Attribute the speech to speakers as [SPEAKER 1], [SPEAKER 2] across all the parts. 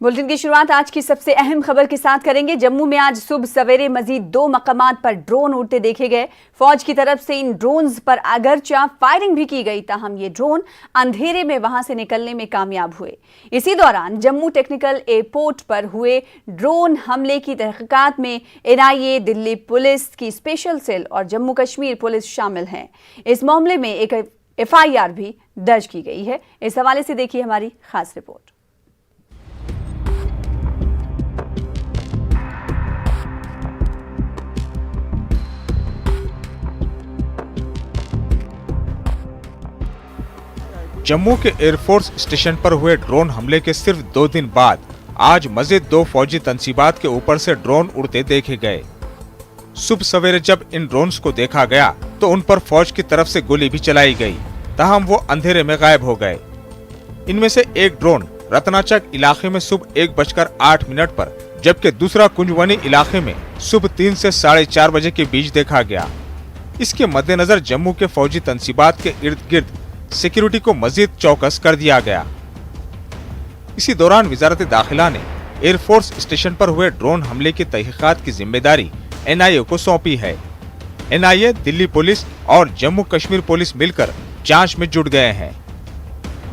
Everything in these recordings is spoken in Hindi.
[SPEAKER 1] बुलेटिन की शुरुआत आज की सबसे अहम खबर के साथ करेंगे। जम्मू में आज सुबह सवेरे मजीद 2 मकामात पर ड्रोन उड़ते देखे गए। फौज की तरफ से इन ड्रोन्स पर अगरचा फायरिंग भी की गई, ताहम ये ड्रोन अंधेरे में वहां से निकलने में कामयाब हुए। इसी दौरान जम्मू टेक्निकल एयरपोर्ट पर हुए ड्रोन हमले की तहकीकात में NIA, दिल्ली पुलिस की स्पेशल सेल और जम्मू कश्मीर पुलिस शामिल हैं। इस मामले में एक FIR भी दर्ज की गई है। इस हवाले से देखिए हमारी खास रिपोर्ट।
[SPEAKER 2] जम्मू के एयरफोर्स स्टेशन पर हुए ड्रोन हमले के सिर्फ 2 दिन बाद आज मजीद 2 फौजी तंसीबात के ऊपर से ड्रोन उड़ते देखे गए। सुबह सवेरे जब इन ड्रोन्स को देखा गया तो उन पर फौज की तरफ से गोली भी चलाई गई, ताहम वो अंधेरे में गायब हो गए। इनमें से एक ड्रोन रत्नाचक इलाके में सुबह 1:08 पर, जबकि दूसरा कुंजवनी इलाके में सुबह 3 से 4:30 बजे के बीच देखा गया। इसके मद्देनजर जम्मू के फौजी तंसीबात के इर्द गिर्द सिक्योरिटी को मजीद चौकस कर दिया गया। इसी दौरान वजारत दाखिला ने एयरफोर्स स्टेशन पर हुए ड्रोन हमले की तहकीकात की जिम्मेदारी NIA को सौंपी है। NIA, दिल्ली पुलिस और जम्मू कश्मीर पुलिस मिलकर जांच में जुट गए हैं।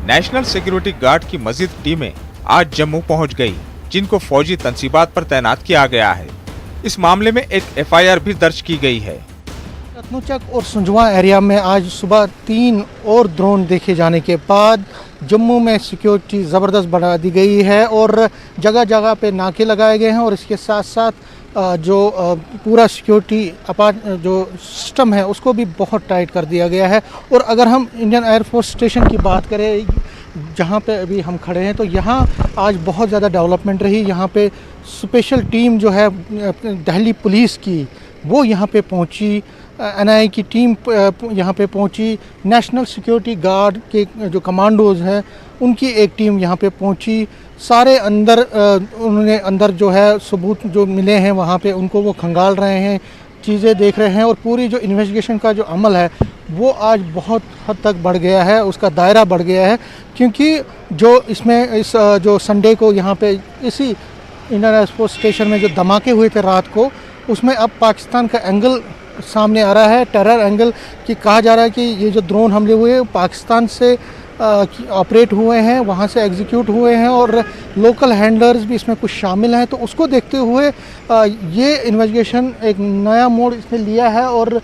[SPEAKER 2] नेशनल सिक्योरिटी गार्ड की मजीद टीमें आज जम्मू पहुंच गई, जिनको फौजी तंसीबात पर तैनात किया गया है। इस मामले में एक FIR भी दर्ज की गई है।
[SPEAKER 3] रत्नुचक और सुंजवा एरिया में आज सुबह 3 और ड्रोन देखे जाने के बाद जम्मू में सिक्योरिटी ज़बरदस्त बढ़ा दी गई है और जगह जगह पे नाके लगाए गए हैं और इसके साथ साथ जो पूरा सिक्योरिटी जो सिस्टम है उसको भी बहुत टाइट कर दिया गया है। और अगर हम इंडियन एयरफोर्स स्टेशन की बात करें, जहाँ पे अभी हम खड़े हैं, तो यहाँ आज बहुत ज़्यादा डेवलपमेंट रही। यहाँ पे स्पेशल टीम जो है दिल्ली पुलिस की वो यहाँ पे पहुँची, NIA की टीम यहाँ पे पहुँची, नेशनल सिक्योरिटी गार्ड के जो कमांडोज हैं उनकी एक टीम यहाँ पे पहुँची। सारे अंदर उन्होंने अंदर जो है सबूत जो मिले हैं वहाँ पे उनको वो खंगाल रहे हैं, चीज़ें देख रहे हैं और पूरी जो इन्वेस्टिगेशन का जो अमल है वो आज बहुत हद तक बढ़ गया है, उसका दायरा बढ़ गया है। क्योंकि जो इसमें इस जो संडे को यहाँ पे इसी इंडियन एयरफोर्स स्टेशन में जो धमाके हुए थे रात को, उसमें अब पाकिस्तान का एंगल सामने आ रहा है, टेरर एंगल कि कहा जा रहा है कि ये जो ड्रोन हमले हुए पाकिस्तान से ऑपरेट हुए हैं, वहाँ से एग्जीक्यूट हुए हैं और लोकल हैंडलर्स भी इसमें कुछ शामिल हैं। तो उसको देखते हुए ये इन्वेस्टिगेशन एक नया मोड़ इसने लिया है और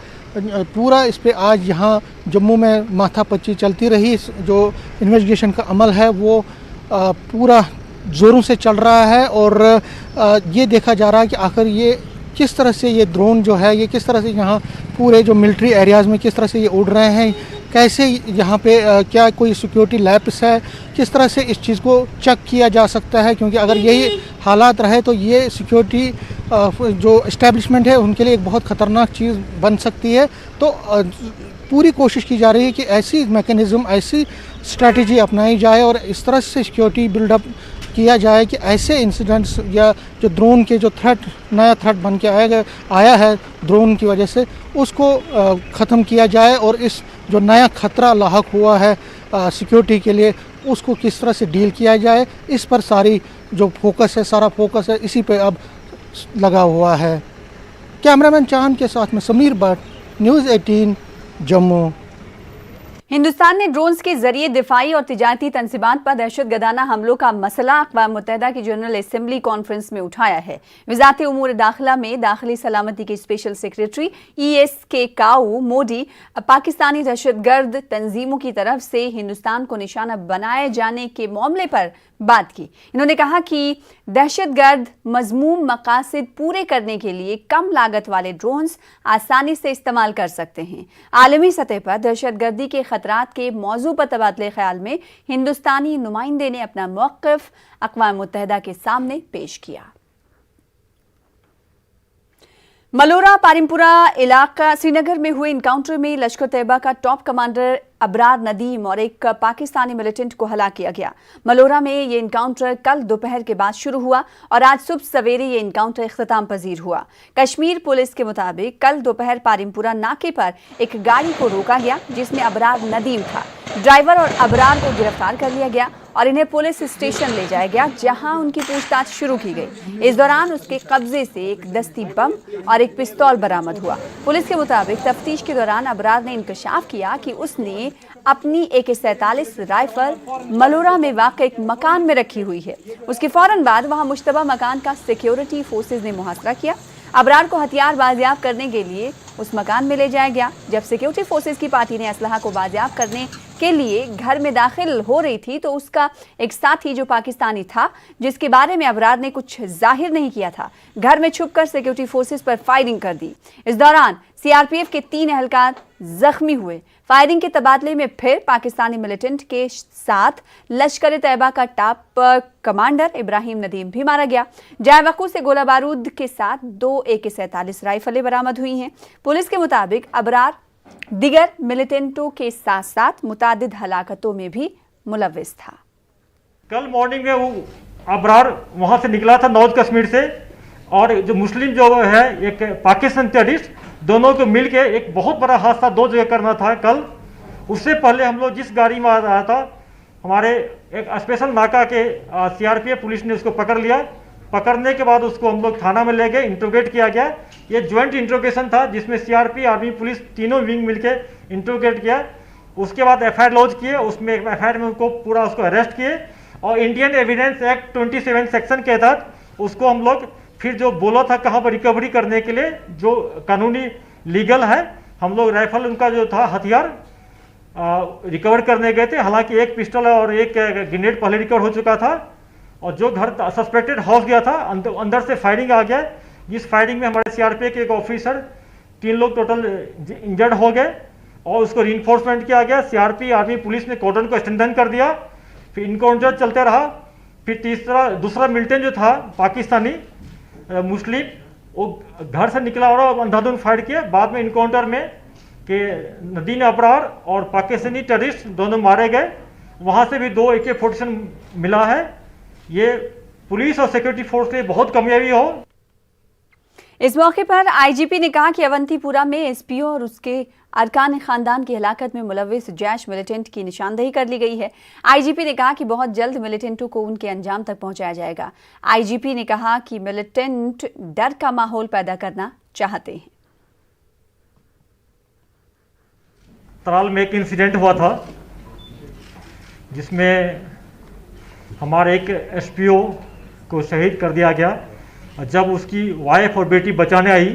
[SPEAKER 3] पूरा इस पे आज यहाँ जम्मू में माथापच्ची चलती रही। जो इन्वेस्टिगेशन का अमल है वो पूरा ज़ोरों से चल रहा है और ये देखा जा रहा है कि आखिर ये किस तरह से ये ड्रोन जो है ये किस तरह से यहाँ पूरे जो मिलिट्री एरियाज़ में किस तरह से ये उड़ रहे हैं, कैसे यहाँ पे क्या कोई सिक्योरिटी लैप्स है, किस तरह से इस चीज़ को चेक किया जा सकता है। क्योंकि अगर यही हालात रहे तो ये सिक्योरिटी जो इस्टेब्लिशमेंट है उनके लिए एक बहुत ख़तरनाक चीज़ बन सकती है। तो पूरी कोशिश की जा रही है कि ऐसी मैकेनिज़्म, ऐसी स्ट्रैटेजी अपनाई जाए और इस तरह से सिक्योरिटी बिल्डअप किया जाए कि ऐसे इंसिडेंट्स या जो ड्रोन के जो नया थ्रेट बन के आया है ड्रोन की वजह से, उसको ख़त्म किया जाए और इस जो नया ख़तरा लाहक हुआ है सिक्योरिटी के लिए उसको किस तरह से डील किया जाए, इस पर सारी जो सारा फोकस है इसी पे अब लगा हुआ है। कैमरामैन चांद के साथ में समीर भट्ट, न्यूज़ 18 जम्मू।
[SPEAKER 1] हिंदुस्तान ने ड्रोन्स के जरिए दिफाई और तिजारती तंसीबात पर दहशतगर्दाना हमलों का मसला अक़वाम मुत्तहिदा की जनरल असेंबली कॉन्फ्रेंस में उठाया है। वज़ारत उमूर दाखिला में दाखिली सलामती के स्पेशल सेक्रेटरी ESK काऊ मोदी पाकिस्तानी दहशतगर्द तंजीमों की तरफ से हिंदुस्तान को निशाना बनाए जाने के मामले पर बात की। इन्होंने कहा कि दहशतगर्द मज़मूम मकासद पूरे करने के लिए कम लागत वाले ड्रोन्स आसानी से इस्तेमाल कर सकते हैं। आलमी सतह पर दहशतगर्दी के खतरात के मौजू पर तबादले ख्याल में हिंदुस्तानी नुमाइंदे ने अपना मौक़िफ़ अक़वाम मुत्तहिदा के सामने पेश किया। मलोरा पारिमपुरा इलाका श्रीनगर में हुए इनकाउंटर में लश्कर तैयबा का टॉप कमांडर अबरार नदीम और एक पाकिस्तानी मिलिटेंट को हलाक किया गया। मलोरा में ये इनकाउंटर कल दोपहर के बाद शुरू हुआ और आज सुबह सवेरे ये इनकाउंटर इख्तिताम पजीर हुआ। कश्मीर पुलिस के मुताबिक कल दोपहर पारिमपुरा नाके पर एक गाड़ी को रोका गया जिसमें अबरार नदीम था। ड्राइवर और अबरार को गिरफ्तार कर लिया गया और इन्हें पुलिस स्टेशन ले जाया गया, जहां उनकी पूछताछ शुरू की गई। इस दौरान उसके कब्जे से एक दस्ती बम और एक पिस्तौल बरामद हुआ। पुलिस के मुताबिक तफ्तीश के दौरान अबरार ने इंकशाफ किया कि उसने अपनी AK-47 राइफल मलोरा में वाक़ एक मकान में रखी हुई है। उसके फौरन बाद वहां मुश्तबा मकान का सिक्योरिटी फोर्सेज ने मुहासरा किया। अबरार को हथियार बाजियाब करने के लिए उस मकान में ले जाया गया। जब सिक्योरिटी फोर्सेज की पार्टी ने असलहा को बाजियाब करने के लिए घर में दाखिल हो रही थी तो उसका एक साथी जो पाकिस्तानी था, जिसके बारे में अबरार ने कुछ जाहिर नहीं किया था, घर में छुपकर सिक्योरिटी फोर्सेज पर फायरिंग कर दी। इस दौरान CRPF के 3 एहलकार जख्मी हुए। फायरिंग के तबादले में फिर पाकिस्तानी मिलिटेंट के साथ लश्कर तैयबा का टॉप कमांडर इब्राहिम नदीम भी मारा गया। जाए वकू से गोला बारूद के साथ 2 AK-47 राइफलें बरामद हुई हैं। पुलिस के मुताबिक अबरार दिगर मिलिटेंटों के साथ साथ मुतादिद हलाकतों में भी मुलव्विस था।
[SPEAKER 4] कल मॉर्निंग में वो अबरार वहाँ से निकला था नॉर्थ कश्मीर से, और जो मुस्लिम जो है एक पाकिस्तान टेररिस्ट, दोनों को मिल के एक बहुत बड़ा हादसा 2 जगह करना था कल। उससे पहले हम लोग जिस गाड़ी में आ रहा था, हमारे एक स्पेशल नाका के CRPF पुलिस ने उसको पकड़ लिया। पकड़ने के बाद उसको हम लोग थाना में ले गए, इंट्रोगेट किया गया। ये ज्वाइंट इंट्रोगेशन था जिसमें CRP आर्मी पुलिस तीनों विंग मिलके इंट्रोगेट किया। उसके बाद FIR लॉन्च किए, उसमें FIR में उनको पूरा उसको अरेस्ट किए और इंडियन एविडेंस एक्ट 27 सेक्शन के तहत उसको हम लोग फिर जो बोला था कहाँ पर रिकवरी करने के लिए जो कानूनी लीगल है, हम लोग राइफल उनका जो था हथियार रिकवर करने गए थे। हालांकि एक पिस्टल और एक ग्रेनेड पहले रिकवर हो चुका था और जो घर सस्पेक्टेड हाउस गया था अंदर से फायरिंग आ गया। जिस फायरिंग में हमारे CRPF के एक ऑफिसर 3 लोग टोटल इंजर्ड हो गए और उसको रीइंफोर्समेंट किया गया। CRP आर्मी पुलिस ने कॉर्डन को स्ट्रेंथन कर दिया। फिर इनकाउंटर चलते रहा। फिर दूसरा मिलिटेंट जो था पाकिस्तानी मुस्लिम, वो घर से निकला और अंधाधुंध फायर किया। बाद में इनकाउंटर में कि नदीम अबरार और पाकिस्तानी टेररिस्ट दोनों मारे गए। वहाँ से भी 2 AK-47 मिला है। ये पुलिस और सिक्योरिटी फोर्स के बहुत कामयाबी हो।
[SPEAKER 1] इस मौके पर IGP ने कहा कि अवंतीपुरा में SPO और उसके अरकान खानदान की हलाकत में मुलव्विस जैश मिलिटेंट की निशानदेही कर ली गई है। IGP ने कहा कि बहुत जल्द मिलिटेंटों को उनके अंजाम तक पहुंचाया जाएगा। IGP ने कहा कि मिलिटेंट डर का माहौल पैदा करना चाहते हैं।
[SPEAKER 4] तराल में एक इंसिडेंट हुआ था जिसमें हमारे एक SPO को शहीद कर दिया गया। जब उसकी वाइफ और बेटी बचाने आई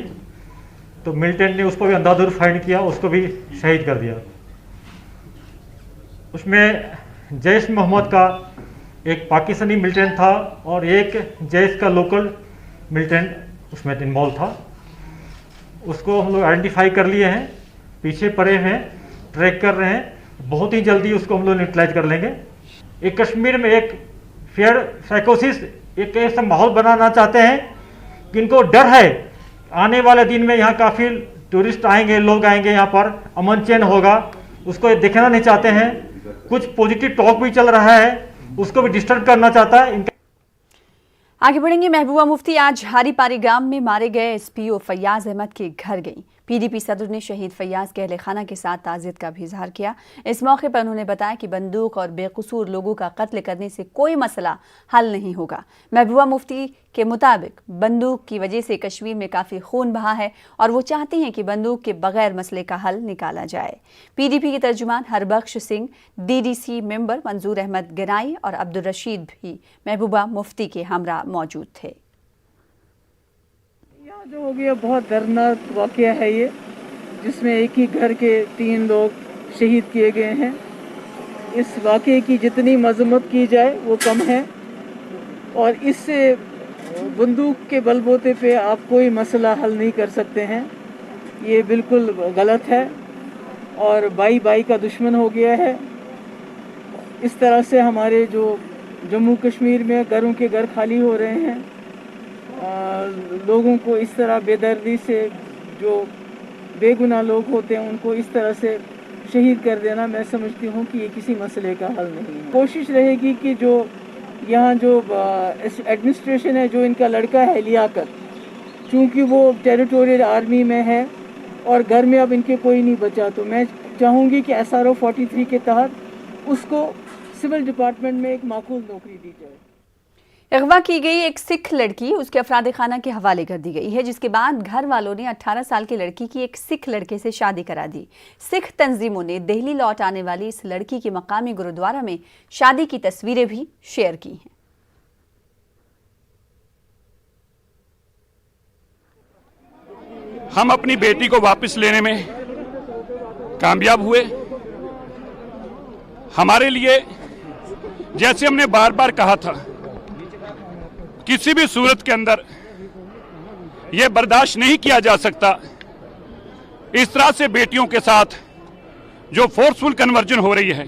[SPEAKER 4] तो मिलिटेंट ने उस पर भी अंधाधुंध फायर किया, उसको भी शहीद कर दिया। उसमें जैश मोहम्मद का एक पाकिस्तानी मिलिटेंट था और एक जैश का लोकल मिलिटेंट उसमें इन्वॉल्व था। उसको हम लोग आइडेंटिफाई कर लिए हैं, पीछे पड़े हैं, ट्रैक कर रहे हैं। बहुत ही जल्दी उसको हम लोग न्यूट्रलाइज कर लेंगे। एक कश्मीर में एक फियर साइकोसिस, एक ऐसा माहौल बनाना चाहते हैं कि इनको डर है आने वाले दिन में यहाँ काफ़ी टूरिस्ट आएंगे, लोग आएंगे, यहाँ पर अमन चैन होगा, उसको ये देखना नहीं चाहते हैं। कुछ पॉजिटिव टॉक भी चल रहा है, उसको भी डिस्टर्ब करना चाहता है।
[SPEAKER 1] आगे बढ़ेंगे। महबूबा मुफ्ती आज हारीपारी गांव में मारे गए SPO फैयाज अहमद के घर गई। PDP सदर ने शहीद फैयाज के अहले खाना के साथ ताज़ियत का भी इजहार किया। इस मौके पर उन्होंने बताया कि बंदूक और बेकसूर लोगों का कत्ल करने से कोई मसला हल नहीं होगा। महबूबा मुफ्ती के मुताबिक बंदूक की वजह से कश्मीर में काफ़ी खून बहा है और वो चाहती हैं कि बंदूक के बगैर मसले का हल निकाला जाए। PDP के तर्जुमान हरबख्श सिंह, DDC मेंबर मंजूर अहमद गनाई और अब्दुल रशीद भी महबूबा मुफ्ती के हमरा मौजूद थे।
[SPEAKER 5] जो हो गया बहुत दर्दनाक वाक़या है ये, जिसमें एक ही घर के 3 लोग शहीद किए गए हैं। इस वाक़ये की जितनी मजम्मत की जाए वो कम है और इससे बंदूक के बलबूते पे आप कोई मसला हल नहीं कर सकते हैं। ये बिल्कुल गलत है और भाई भाई का दुश्मन हो गया है। इस तरह से हमारे जो जम्मू कश्मीर में घरों के घर खाली हो रहे हैं, लोगों को इस तरह बेदर्दी से, जो बेगुनाह लोग होते हैं उनको इस तरह से शहीद कर देना, मैं समझती हूँ कि ये किसी मसले का हल नहीं है। कोशिश रहेगी कि जो यहाँ जो एडमिनिस्ट्रेशन है, जो इनका लड़का है लियाकत, चूँकि वो टेरिटोरियल आर्मी में है और घर में अब इनके कोई नहीं बचा, तो मैं चाहूँगी कि SRO 43 के तहत उसको सिविल डिपार्टमेंट में एक माकूल नौकरी दी जाए।
[SPEAKER 1] अगवा की गई एक सिख लड़की उसके अफराद खाना के हवाले कर दी गई है, जिसके बाद घर वालों ने 18 साल की लड़की की एक सिख लड़के से शादी करा दी। सिख तंजीमों ने दिल्ली लौट आने वाली इस लड़की की मकामी गुरुद्वारा में शादी की तस्वीरें भी शेयर की हैं।
[SPEAKER 6] हम अपनी बेटी को वापस लेने में कामयाब हुए। हमारे लिए, जैसे हमने बार बार कहा था, किसी भी सूरत के अंदर यह बर्दाश्त नहीं किया जा सकता इस तरह से बेटियों के साथ जो फोर्सफुल कन्वर्जन हो रही है।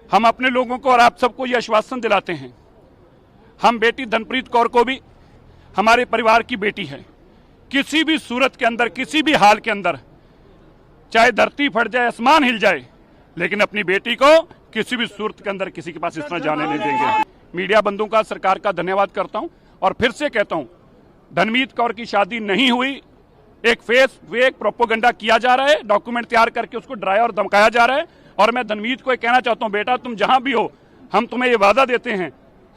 [SPEAKER 6] हम अपने लोगों को और आप सबको यह आश्वासन दिलाते हैं, हम बेटी धनप्रीत कौर को भी हमारे परिवार की बेटी है, किसी भी सूरत के अंदर, किसी भी हाल के अंदर, चाहे धरती फट जाए, आसमान हिल जाए, लेकिन अपनी बेटी को किसी भी सूरत के अंदर किसी के पास इस तरह जाने नहीं देंगे। मीडिया बंधुओं का, सरकार का धन्यवाद करता हूं और फिर से कहता हूं, धनमीत कौर की शादी नहीं हुई, एक फेक प्रोपोगंडा किया जा रहा है, डॉक्यूमेंट तैयार करके उसको डराया और धमकाया जा रहा है। और मैं धनमीत को कहना चाहता हूं, बेटा तुम जहां भी हो, हम तुम्हें ये वादा देते हैं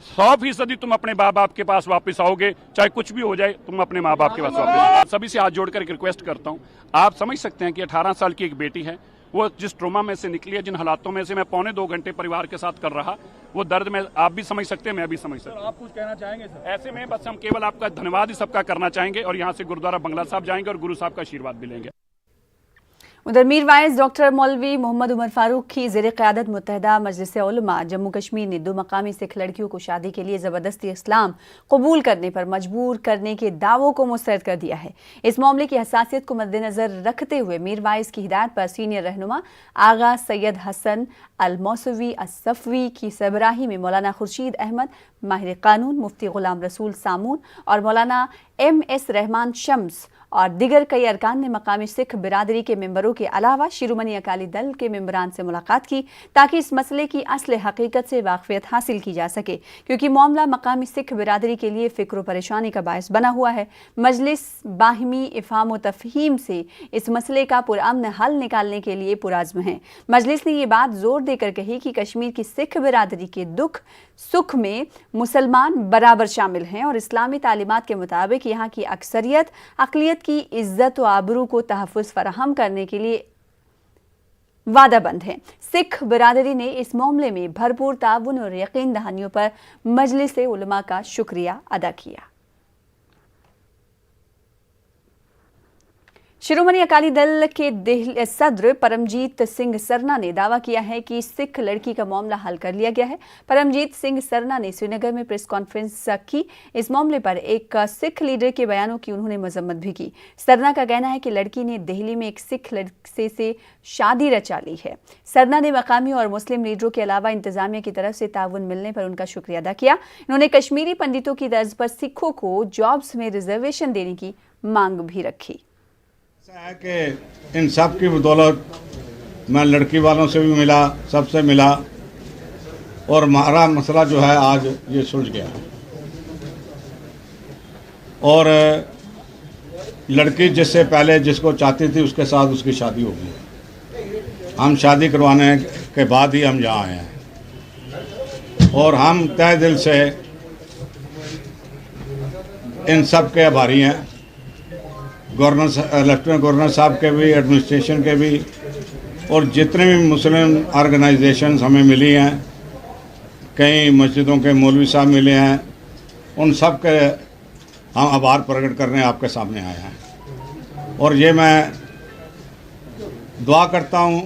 [SPEAKER 6] 100% तुम अपने माँ बाप के पास वापस आओगे, चाहे कुछ भी हो जाए, तुम अपने माँ बाप के पास वापस। सभी से हाथ जोड़कर एक रिक्वेस्ट करता हूँ, आप समझ सकते हैं कि 18 साल की एक बेटी है, वो जिस ट्रोमा में से निकली है, जिन हालातों में से मैं 2.25 घंटे परिवार के साथ कर रहा, वो दर्द में आप भी समझ सकते हैं, मैं भी समझ सकता हूं। आप कुछ कहना चाहेंगे सर? ऐसे में बस हम केवल आपका धन्यवाद ही सबका करना चाहेंगे और यहाँ से गुरुद्वारा बंगला साहब जाएंगे और गुरु साहब का आशीर्वाद भी लेंगे।
[SPEAKER 1] उधर मीरवाइज डॉक्टर मौलवी मोहम्मद उमर फारूक की ज़ेर क़यादत मुत्तहिदा मजलिस उलमा जम्मू कश्मीर ने 2 मकामी सिख लड़कियों को शादी के लिए ज़बरदस्ती इस्लाम कबूल करने पर मजबूर करने के दावों को मुस्तरद कर दिया है। इस मामले की हसासियत को मद्देनज़र रखते हुए मीरवाइज की हिदायत पर सीनियर रहनुमा आगा सैयद हसन अल मौसवी असफ़वी की सरबराही में मौलाना खुर्शीद अहमद, माहिर कानून मुफ्ती गुलाम रसूल सामून और मौलाना MS रहमान शम्स और दिगर कई अरकान ने मकामी सिख बिरादरी के मेंबरों के अलावा शिरोमणि अकाली दल के मेंबरान से मुलाकात की, ताकि इस मसले की असल हकीकत से वाक़फ़ियत हासिल की जा सके, क्योंकि मामला मकामी सिख बिरादरी के लिए फ़िक्र परेशानी का बायस बना हुआ है। मजलिस बाहिमी इफ़हाम व तफ़हीम से इस मसले का पुरअमन हल निकालने के लिए पुरअज़्म है। मजलिस ने ये बात जोर देकर कही कि कश्मीर की सिख बिरादरी के दुख सुख में मुसलमान बराबर शामिल हैं और इस्लामी तालीमात के मुताबिक यहाँ की अक्सरियत अक़लियत की इज्जत व आबरू को तहफ़्फ़ुज़ फराहम करने के लिए वादाबंद है। सिख बिरादरी ने इस मामले में भरपूर ताउन और यकीन दहानियों पर मजलिस उलमा का शुक्रिया अदा किया। शिरोमणि अकाली दल के सदर परमजीत सिंह सरना ने दावा किया है कि सिख लड़की का मामला हल कर लिया गया है। परमजीत सिंह सरना ने श्रीनगर में प्रेस कॉन्फ्रेंस की। इस मामले पर एक सिख लीडर के बयानों की उन्होंने मजम्मत भी की। सरना का कहना है कि लड़की ने दिल्ली में एक सिख लड़के से शादी रचा ली है। सरना ने मकामी और मुस्लिम लीडरों के अलावा इंतजामिया की तरफ से ताउन मिलने पर उनका शुक्रिया अदा किया। उन्होंने कश्मीरी पंडितों की तर्ज पर सिखों को जॉब्स में रिजर्वेशन देने की मांग भी रखी।
[SPEAKER 7] ऐसा है कि इन सब की बदौलत मैं लड़की वालों से भी मिला, सबसे मिला और हमारा मसला जो है आज ये सुलझ गया और लड़की जिससे पहले जिसको चाहती थी उसके साथ उसकी शादी हो गई। हम शादी करवाने के बाद ही हम यहाँ आए हैं और हम तहे दिल से इन सब के आभारी हैं, गवर्नर लेफ्टिनेंट गवर्नर साहब के भी, एडमिनिस्ट्रेशन के भी और जितने भी मुस्लिम ऑर्गेनाइजेशंस हमें मिली हैं, कई मस्जिदों के मौलवी साहब मिले हैं, उन सब के हम आभार प्रकट करने आपके सामने आए हैं। और ये मैं दुआ करता हूँ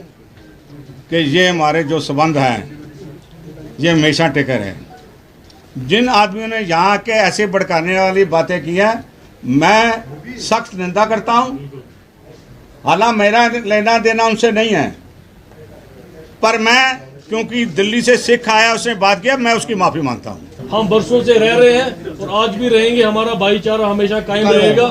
[SPEAKER 7] कि ये हमारे जो संबंध हैं ये हमेशा टिके रहें। जिन आदमियों ने यहाँ के ऐसे भड़काने वाली बातें की हैं मैं सख्त निंदा करता हूं। हालांकि मेरा लेना देना उनसे नहीं है, पर मैं क्योंकि दिल्ली से सिख आया उसने बात किया, मैं उसकी माफी मांगता हूं।
[SPEAKER 8] हम बरसों से रह रहे हैं और आज भी रहेंगे, हमारा भाईचारा हमेशा कायम रहेगा।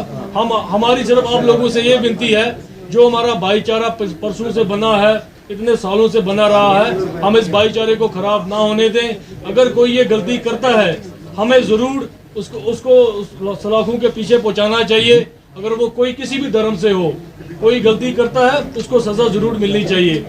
[SPEAKER 8] हमारी सिर्फ आप लोगों से ये विनती है, जो हमारा भाईचारा परसों से बना है इतने सालों से बना रहा है। हम इस भाईचारे को खराब ना होने दें। अगर कोई ये गलती करता है, हमें जरूर उसको सलाखों के पीछे पहुंचाना चाहिए। अगर वो कोई किसी भी धर्म से हो, कोई गलती करता है, उसको सजा जरूर मिलनी चाहिए।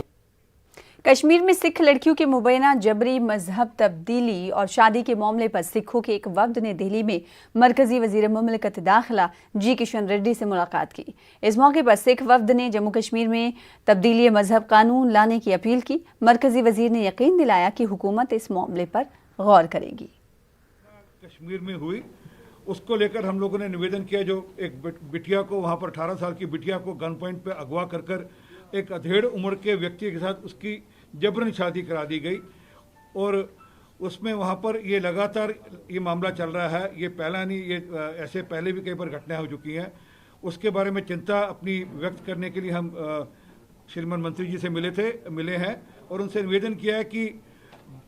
[SPEAKER 1] कश्मीर में सिख लड़कियों के मुबैना जबरी मजहब तब्दीली और शादी के मामले पर सिखों के एक वफ्द ने दिल्ली में मरकजी वजीर मुमलिकत दाखिला जी किशन रेड्डी से मुलाकात की। इस मौके पर सिख वफ्द ने जम्मू कश्मीर में तब्दीली मजहब कानून लाने की अपील की। मरकजी वजीर ने यकीन दिलाया कि हुकूमत इस मामले पर गौर करेगी।
[SPEAKER 9] कश्मीर में हुई उसको लेकर हम लोगों ने निवेदन किया। जो एक बिटिया को वहाँ पर 18 साल की बिटिया को गन पॉइंट पे अगवा कर एक अधेड़ उम्र के व्यक्ति के साथ उसकी जबरन शादी करा दी गई और उसमें वहाँ पर ये लगातार ये मामला चल रहा है। ये पहला नहीं, ये ऐसे पहले भी कई बार घटनाएं हो चुकी हैं। उसके बारे में चिंता अपनी व्यक्त करने के लिए हम श्रीमान मंत्री जी से मिले हैं और उनसे निवेदन किया है कि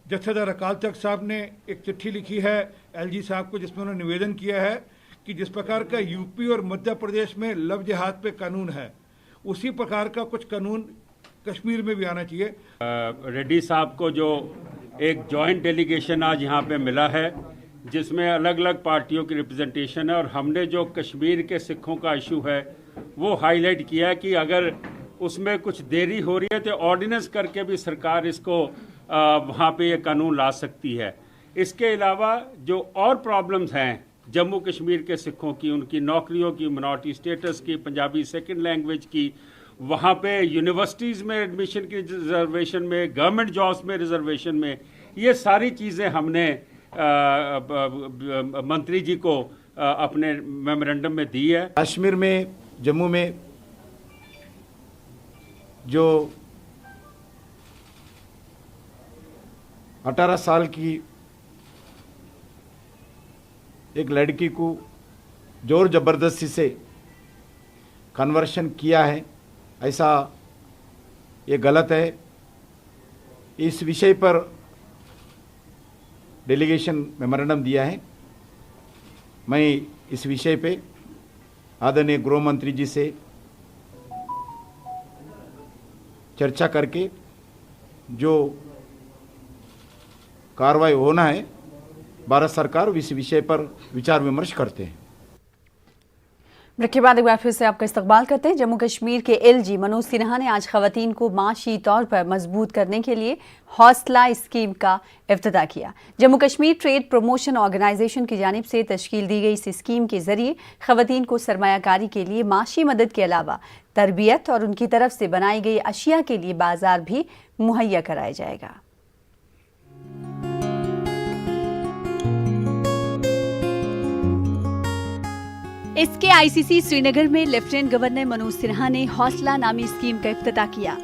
[SPEAKER 9] जत्थेदार अकाल तख्त साहब ने एक चिट्ठी लिखी है एलजी साहब को, जिसमें उन्होंने निवेदन किया है कि जिस प्रकार का यूपी और मध्य प्रदेश में लव जिहाद पे कानून है, उसी प्रकार का कुछ कानून कश्मीर में भी आना चाहिए।
[SPEAKER 10] रेड्डी साहब को जो एक जॉइंट डेलीगेशन आज यहाँ पे मिला है, जिसमें अलग अलग पार्टियों की रिप्रेजेंटेशन है, और हमने जो कश्मीर के सिखों का इशू है वो हाईलाइट किया कि अगर उसमें कुछ देरी हो रही है तो ऑर्डिनेंस करके भी सरकार इसको वहाँ पे ये कानून ला सकती है। इसके अलावा जो और प्रॉब्लम्स हैं जम्मू कश्मीर के सिखों की, उनकी नौकरियों की, मिनॉरिटी स्टेटस की, पंजाबी सेकंड लैंग्वेज की, वहाँ पे यूनिवर्सिटीज़ में एडमिशन की रिजर्वेशन में, गवर्नमेंट जॉब्स में रिजर्वेशन में, ये सारी चीज़ें हमने मंत्री जी को अपने मेमोरेंडम में दी है।
[SPEAKER 11] कश्मीर में, जम्मू में जो 18 साल की एक लड़की को जोर ज़बरदस्ती से कन्वर्शन किया है, ऐसा ये गलत है। इस विषय पर डेलीगेशन मेमोरेंडम दिया है। मैं इस विषय पे आदरणीय गृह मंत्री जी से चर्चा करके जो कार्रवाई होना है, भारत सरकार इस विषय पर विचार विमर्श करते हैं।
[SPEAKER 1] ब्रेक के बाद एक बार फिर से आपका इस्तकबाल करते हैं। जम्मू कश्मीर के एलजी मनोज सिन्हा ने आज खवातीन को माशी तौर पर मजबूत करने के लिए हौसला स्कीम का इफ्तिताह किया। Jammu Kashmir trade promotion organisation की जानिब से तश्कील दी गई इस स्कीम के जरिए खवातीन को सरमायाकारी के लिए माशी मदद के अलावा तरबियत और उनकी तरफ से बनाई गई अशिया के लिए बाजार भी मुहैया कराया जाएगा। इसके आईसीसी श्रीनगर में लेफ्टिनेंट गवर्नर मनोज सिन्हा ने हौसला नामी स्कीम का इफ्तिताह किया।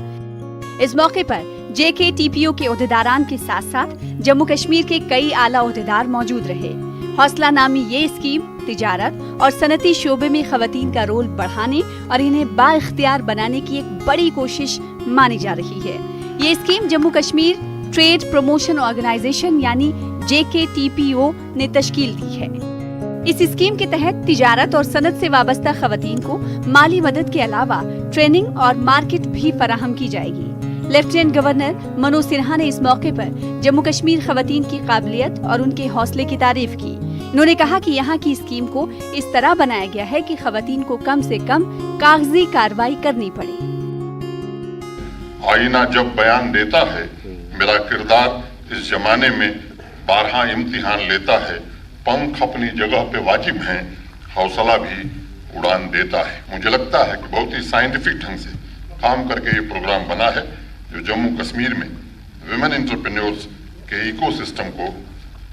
[SPEAKER 1] इस मौके पर जेकेटीपीओ के ओहदेदारान के साथ साथ जम्मू कश्मीर के कई आला ओहदेदार मौजूद रहे। हौसला नामी ये स्कीम तिजारत और सनती शोबे में खवातीन का रोल बढ़ाने और इन्हें बाइख्तियार बनाने की एक बड़ी कोशिश मानी जा रही है। ये scheme Jammu Kashmir trade promotion organisation यानी जेकेटीपीओ ने तश्कील दी है। इस स्कीम के तहत तिजारत और सनत से वाबस्ता खवातीन को माली मदद के अलावा ट्रेनिंग और मार्केट भी फराहम की जाएगी। लेफ्टिनेंट गवर्नर मनोज सिन्हा ने इस मौके पर जम्मू कश्मीर खवातीन की काबिलियत और उनके हौसले की तारीफ की। उन्होंने कहा कि यहाँ की स्कीम को इस तरह बनाया गया है कि खवातीन को कम से कम कागजी कार्रवाई करनी पड़े।
[SPEAKER 12] आईना जब बयान देता है, मेरा किरदार इस जमाने में 12 इम्तिहान लेता है। पंख अपनी जगह पे वाजिब हैं, हौसला भी उड़ान देता है। मुझे लगता है कि बहुत ही साइंटिफिक ढंग से काम करके ये प्रोग्राम बना है, जो जम्मू कश्मीर में विमेन एंटरप्रेन्योर्स के इकोसिस्टम को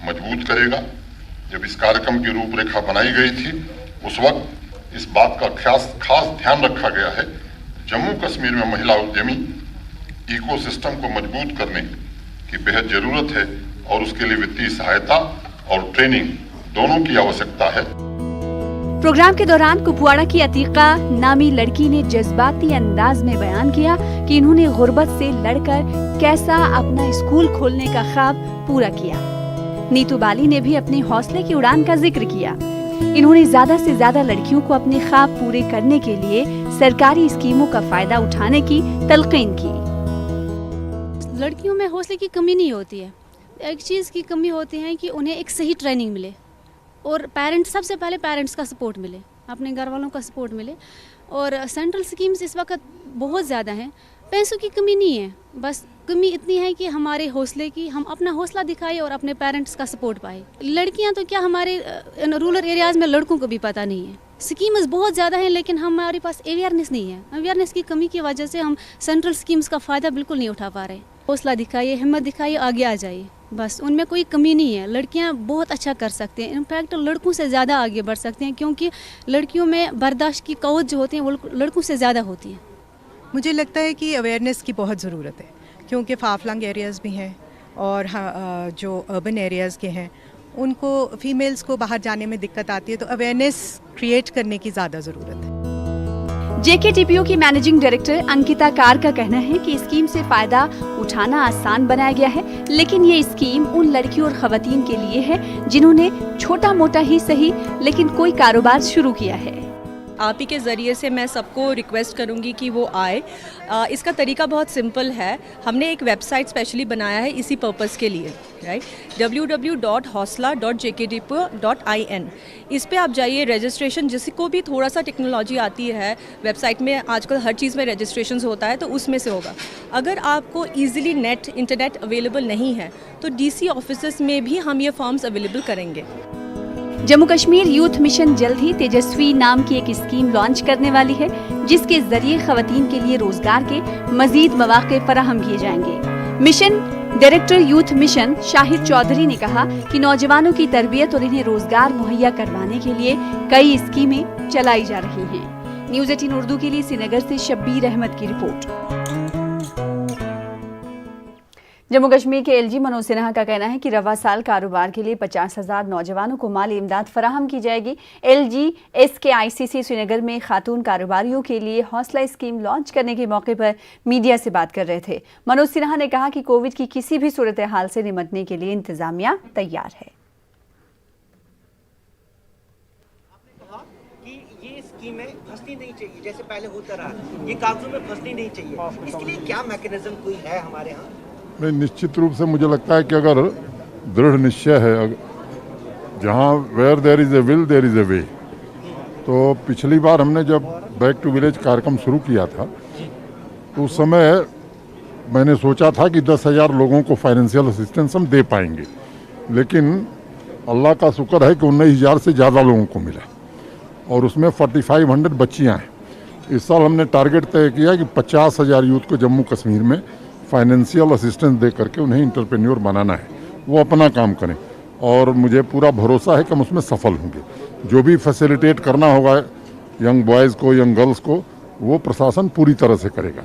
[SPEAKER 12] मजबूत करेगा। जब इस कार्यक्रम की रूपरेखा बनाई गई थी, उस वक्त इस बात का खास ध्यान रखा गया है, जम्मू कश्मीर में महिला उद्यमी इकोसिस्टम को मजबूत करने की बेहद जरूरत है और उसके लिए वित्तीय सहायता और ट्रेनिंग दोनों की आवश्यकता है।
[SPEAKER 1] प्रोग्राम के दौरान कुपवाड़ा की अतीका नामी लड़की ने जज्बाती अंदाज में बयान किया कि इन्होंने गुर्बत से लड़कर कैसा अपना स्कूल खोलने का ख्वाब पूरा किया। नीतू बाली ने भी अपने हौसले की उड़ान का जिक्र किया। इन्होंने ज्यादा से ज्यादा लड़कियों को अपने ख्वाब पूरे करने के लिए सरकारी स्कीमों का फायदा उठाने की तलकीन की।
[SPEAKER 13] लड़कियों में हौसले की कमी नहीं होती है, एक चीज़ की कमी होती है कि उन्हें एक सही ट्रेनिंग मिले और पेरेंट्स, सबसे पहले पेरेंट्स का सपोर्ट मिले, अपने घर वालों का सपोर्ट मिले। और सेंट्रल स्कीम्स इस वक्त बहुत ज़्यादा हैं, पैसों की कमी नहीं है, बस कमी इतनी है कि हमारे हौसले की, हम अपना हौसला दिखाएं और अपने पेरेंट्स का सपोर्ट पाए। लड़कियां तो क्या, हमारे रूरल एरियाज़ में लड़कों को भी पता नहीं है, स्कीम्स बहुत ज़्यादा हैं लेकिन हमारे पास अवेयरनेस नहीं है। अवेयरनेस की कमी की वजह से हम सेंट्रल स्कीम्स का फ़ायदा बिल्कुल नहीं उठा पा रहे। हौसला दिखाइए, हिम्मत दिखाइए, आगे आ जाइए, बस उनमें कोई कमी नहीं है। लड़कियां बहुत अच्छा कर सकते हैं, इनफैक्ट लड़कों से ज़्यादा आगे बढ़ सकते हैं, क्योंकि लड़कियों में बर्दाश्त की क़वत जो होती है वो लड़कों से ज़्यादा होती है।
[SPEAKER 14] मुझे लगता है कि अवेयरनेस की बहुत ज़रूरत है, क्योंकि फाफलंग एरियाज़ भी हैं और जो अर्बन एरियाज़ के हैं उनको, फीमेल्स को बाहर जाने में दिक्कत आती है, तो अवेयरनेस क्रिएट करने की ज़्यादा ज़रूरत है।
[SPEAKER 1] JKTPO की मैनेजिंग डायरेक्टर अंकिता कार का कहना है कि स्कीम से फायदा उठाना आसान बनाया गया है, लेकिन ये स्कीम उन लड़कियों और खवातीन के लिए है जिन्होंने छोटा मोटा ही सही लेकिन कोई कारोबार शुरू किया है।
[SPEAKER 15] आप ही के ज़रिए से मैं सबको रिक्वेस्ट करूंगी कि वो आए। इसका तरीका बहुत सिंपल है, हमने एक वेबसाइट स्पेशली बनाया है इसी पर्पस के लिए, राइट, www.hosla.jktpo.in। इस पे आप जाइए, रजिस्ट्रेशन, जिसको भी थोड़ा सा टेक्नोलॉजी आती है, वेबसाइट में आजकल हर चीज़ में रजिस्ट्रेशन होता है, तो उसमें से होगा। अगर आपको ईजिली इंटरनेट अवेलेबल नहीं है तो DC ऑफिसेस में भी हम ये फॉर्म्स अवेलेबल करेंगे।
[SPEAKER 1] जम्मू कश्मीर यूथ मिशन जल्द ही तेजस्वी नाम की एक स्कीम लॉन्च करने वाली है, जिसके जरिए खवातीन के लिए रोजगार के मजीद मौके फराहम किए जाएंगे। Mission director youth mission Shahid Chaudhary ने कहा कि नौजवानों की तरबियत और इन्हें रोजगार मुहैया करवाने के लिए कई स्कीमें चलाई जा रही हैं। न्यूज़ 18 उर्दू के लिए श्रीनगर से शब्बीर अहमद की रिपोर्ट। जम्मू कश्मीर के LG मनोज सिन्हा का कहना है कि रवा साल कारोबार के लिए 50,000 नौजवानों को माली इमदाद फराहम की जाएगी। LG SKICC श्रीनगर में खातून कारोबारियों के लिए हौसला स्कीम लॉन्च करने के मौके पर मीडिया से बात कर रहे थे। मनोज सिन्हा ने कहा कि कोविड की किसी भी सूरत हाल से निपटने के लिए इंतजामिया तैयार है।
[SPEAKER 16] ये स्कीमें फंसनी नहीं चाहिए, जैसे पहले होता रहा, ये कागजों में फंसनी नहीं चाहिए, इसके लिए क्या मैकेनिज्म कोई है हमारे यहाँ?
[SPEAKER 17] नहीं, निश्चित रूप से मुझे लगता है कि अगर दृढ़ निश्चय है, जहाँ where there is a will there is a way, तो पिछली बार हमने जब बैक टू विलेज कार्यक्रम शुरू किया था तो उस समय मैंने सोचा था कि 10,000 लोगों को फाइनेंशियल असिस्टेंस हम दे पाएंगे, लेकिन अल्लाह का शुक्र है कि 19,000 से ज़्यादा लोगों को मिला और उसमें 4500 बच्चियाँ हैं। इस साल हमने टारगेट तय किया कि 50,000 यूथ को जम्मू कश्मीर में फाइनेंशियल असिस्टेंस दे करके उन्हें इंटरप्रेन्योर बनाना है, वो अपना काम करें और मुझे पूरा भरोसा है कि हम उसमें सफल होंगे। जो भी फैसिलिटेट करना होगा यंग बॉयज़ को, यंग गर्ल्स को, वो प्रशासन पूरी तरह से करेगा।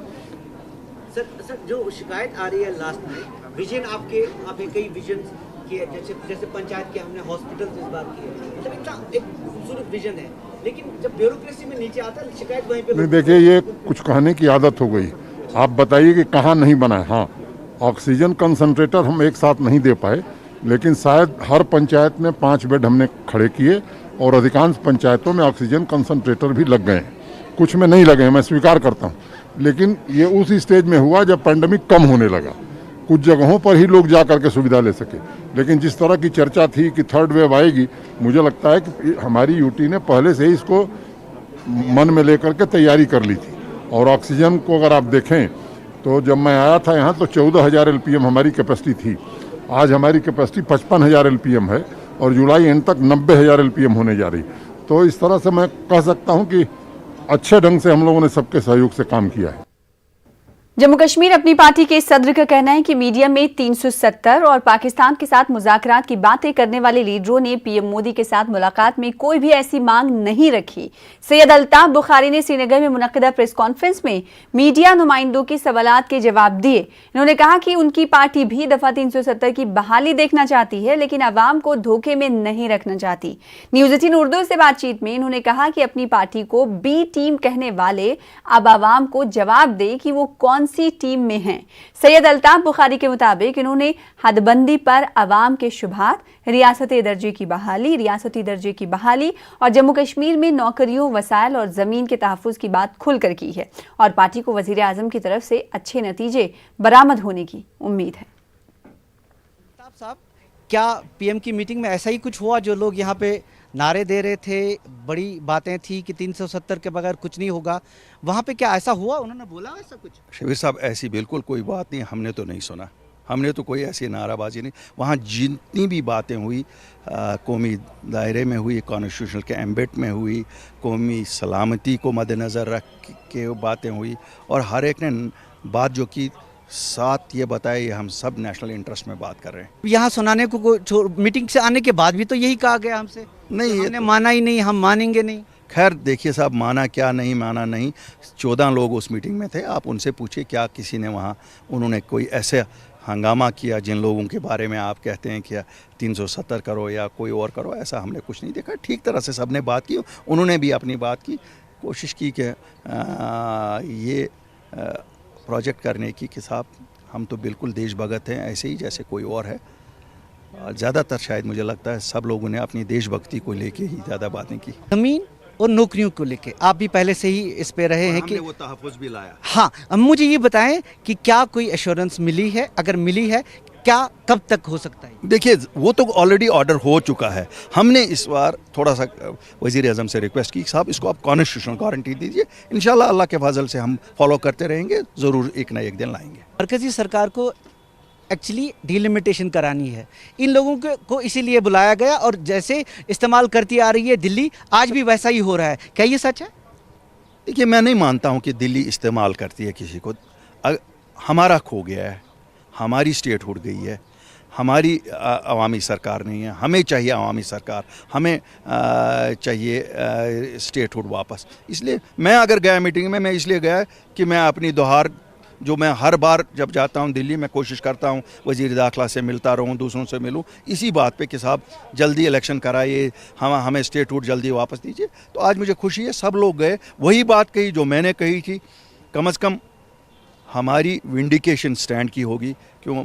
[SPEAKER 16] सर जो शिकायत आ रही है लास्ट में, विजन आपके कई विजन किए, जैसे पंचायत के हमने हॉस्पिटल इस बात की है, मतलब इतना एक खूबसूरत विजन है, लेकिन जब ब्यूरोक्रेसी में नीचे आता है शिकायत वहीं पे।
[SPEAKER 17] नहीं, देखिए, ये कुछ कहने की आदत हो गई। आप बताइए कि कहाँ नहीं बना है। हाँ, ऑक्सीजन कंसंट्रेटर हम एक साथ नहीं दे पाए, लेकिन शायद हर पंचायत में 5 बेड हमने खड़े किए और अधिकांश पंचायतों में ऑक्सीजन कंसंट्रेटर भी लग गए हैं। कुछ में नहीं लगे हैं, मैं स्वीकार करता हूँ, लेकिन ये उस स्टेज में हुआ जब पैंडेमिक कम होने लगा। कुछ जगहों पर ही लोग जा करके सुविधा ले सके, लेकिन जिस तरह की चर्चा थी कि थर्ड वेव आएगी, मुझे लगता है कि हमारी यूटी ने पहले से ही इसको मन में लेकर के तैयारी कर ली थी। और ऑक्सीजन को अगर आप देखें तो जब मैं आया था यहाँ तो 14,000 LPM हमारी कैपेसिटी थी, आज हमारी कैपेसिटी 55,000 LPM है और जुलाई एंड तक 90,000 LPM होने जा रही। तो इस तरह से मैं कह सकता हूँ कि अच्छे ढंग से हम लोगों ने सबके सहयोग से काम किया है।
[SPEAKER 1] जम्मू कश्मीर अपनी पार्टी के सदर का कहना है कि मीडिया में 370 और पाकिस्तान के साथ मुज़ाकरात की बातें करने वाले लीडरों ने पीएम मोदी के साथ मुलाकात में कोई भी ऐसी मांग नहीं रखी। सैयद अल्ताफ बुखारी ने श्रीनगर में मुनक्किदा प्रेस कॉन्फ्रेंस में मीडिया नुमाइंदों के सवालात के जवाब दिए। इन्होंने कहा कि उनकी पार्टी भी दफा 370 की बहाली देखना चाहती है, लेकिन अवाम को धोखे में नहीं रखना चाहती। न्यूज़ 18 उर्दू से बातचीत में इन्होंने कहा कि अपनी पार्टी को बी टीम कहने वाले अब अवाम को जवाब दे कि वो कौन कौन सी टीम में हैं? सैयद अल्ताफ बुखारी के मुताबिक इन्होंने हदबंदी पर अवाम के शुबहात, रियासती दर्जे की बहाली और जम्मू कश्मीर में नौकरियों, वसाइल और ज़मीन के तहफ़्फ़ुज़ की बात खुलकर की है और पार्टी को वज़ीर आज़म की तरफ से अच्छे नतीजे बरामद होने की उम्मीद है।
[SPEAKER 16] साहब, क्या पीएम की मीटिंग में ऐसा ही कुछ हुआ जो लोग यहाँ पे नारे दे रहे थे, बड़ी बातें थी कि 370 के बगैर कुछ नहीं होगा, वहाँ पे क्या ऐसा हुआ? उन्होंने बोला ऐसा कुछ?
[SPEAKER 18] शबीर साहब, ऐसी बिल्कुल कोई बात नहीं, हमने तो नहीं सुना, हमने तो कोई ऐसी नाराबाजी नहीं। वहाँ जितनी भी बातें हुई कौमी दायरे में हुई, कॉन्स्टिट्यूशनल के एम्बेट में हुई, कौमी सलामती को मद्देनज़र रख के बातें हुई और हर एक ने बात जो की साथ ये बताया हम सब नेशनल इंटरेस्ट में बात कर रहे हैं।
[SPEAKER 16] यहाँ सुनाने को मीटिंग से आने के बाद भी तो यही कहा गया हमसे,
[SPEAKER 18] नहीं
[SPEAKER 16] हमने माना ही नहीं, हम मानेंगे नहीं।
[SPEAKER 18] खैर देखिए साहब, माना क्या नहीं माना नहीं, 14 लोग उस मीटिंग में थे, आप उनसे पूछिए क्या किसी ने वहाँ उन्होंने कोई ऐसे हंगामा किया जिन लोगों के बारे में आप कहते हैं कि 370 करो या कोई और करो, ऐसा हमने कुछ नहीं देखा। ठीक तरह से सबने बात की, उन्होंने भी अपनी बात की, कोशिश की कि ये प्रोजेक्ट करने की कि साहब हम तो बिल्कुल देशभगत हैं, ऐसे ही जैसे कोई और है। ज़्यादातर शायद मुझे लगता है सब लोगों ने अपनी देशभक्ति को लेके ही ज़्यादा बातें की।
[SPEAKER 16] ज़मीन और नौकरियों को लेके आप भी पहले से ही इस पे रहे हैं कि
[SPEAKER 18] वो तहफ़्फ़ुज़ भी लाया।
[SPEAKER 16] हाँ, अब मुझे ये बताएं कि क्या कोई एश्योरेंस मिली है? अगर मिली है, क्या कब तक हो सकता है?
[SPEAKER 18] देखिए वो तो ऑलरेडी ऑर्डर हो चुका है। हमने इस बार थोड़ा सा वज़ीर आज़म से रिक्वेस्ट की, साहब इसको आप कॉन्स्टिट्यूशनल गारंटी दीजिए, इंशाल्लाह अल्लाह के फजल से हम फॉलो करते रहेंगे, ज़रूर एक ना एक दिन लाएंगे।
[SPEAKER 16] मरकज़ी सरकार को एक्चुअली डिलिमिटेशन करानी है, इन लोगों को इसीलिए बुलाया गया और जैसे इस्तेमाल करती आ रही है दिल्ली, आज भी वैसा ही हो रहा है। क्या ये सच है?
[SPEAKER 18] देखिए मैं नहीं मानता हूँ कि दिल्ली इस्तेमाल करती है किसी को। हमारा खो गया है, हमारी स्टेट उड़ गई है, हमारी अवामी सरकार नहीं है, हमें चाहिए अवामी सरकार, हमें चाहिए स्टेट हुड वापस। इसलिए मैं अगर गया मीटिंग में, मैं इसलिए गया कि मैं अपनी दोहार जो मैं हर बार जब जाता हूं दिल्ली में कोशिश करता हूं वज़ीर दाखिला से मिलता रहूं, दूसरों से मिलूं, इसी बात पे कि साहब जल्दी इलेक्शन कराइए, हमें स्टेट हुड जल्दी वापस दीजिए। तो आज मुझे खुशी है सब लोग गए, वही बात कही जो मैंने कही थी, कम से कम हमारी विंडिकेशन स्टैंड की होगी। क्यों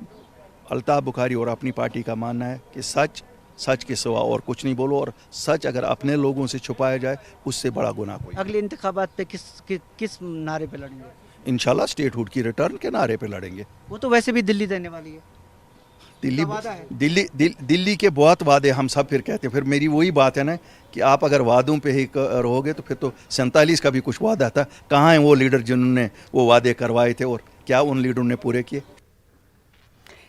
[SPEAKER 18] अल्ताफ बुखारी और अपनी पार्टी का मानना है कि सच के सिवा और कुछ नहीं बोलो, और सच अगर अपने लोगों से छुपाया जाए उससे बड़ा गुनाह कोई।
[SPEAKER 16] अगले इंतखाबात पे किस नारे पे लड़ेंगे?
[SPEAKER 18] इंशाल्लाह स्टेट हुड की रिटर्न के नारे पे लड़ेंगे।
[SPEAKER 16] वो तो वैसे भी दिल्ली देने वाली है।
[SPEAKER 18] दिल्ली के बहुत वादे हम सब फिर कहते हैं, फिर मेरी वही बात है ना कि आप अगर वादों पे ही रहोगे तो फिर तो 47 का भी कुछ वादा था, कहाँ हैं वो लीडर जिन्होंने वो वादे करवाए थे और क्या उन लीडरों ने पूरे किए?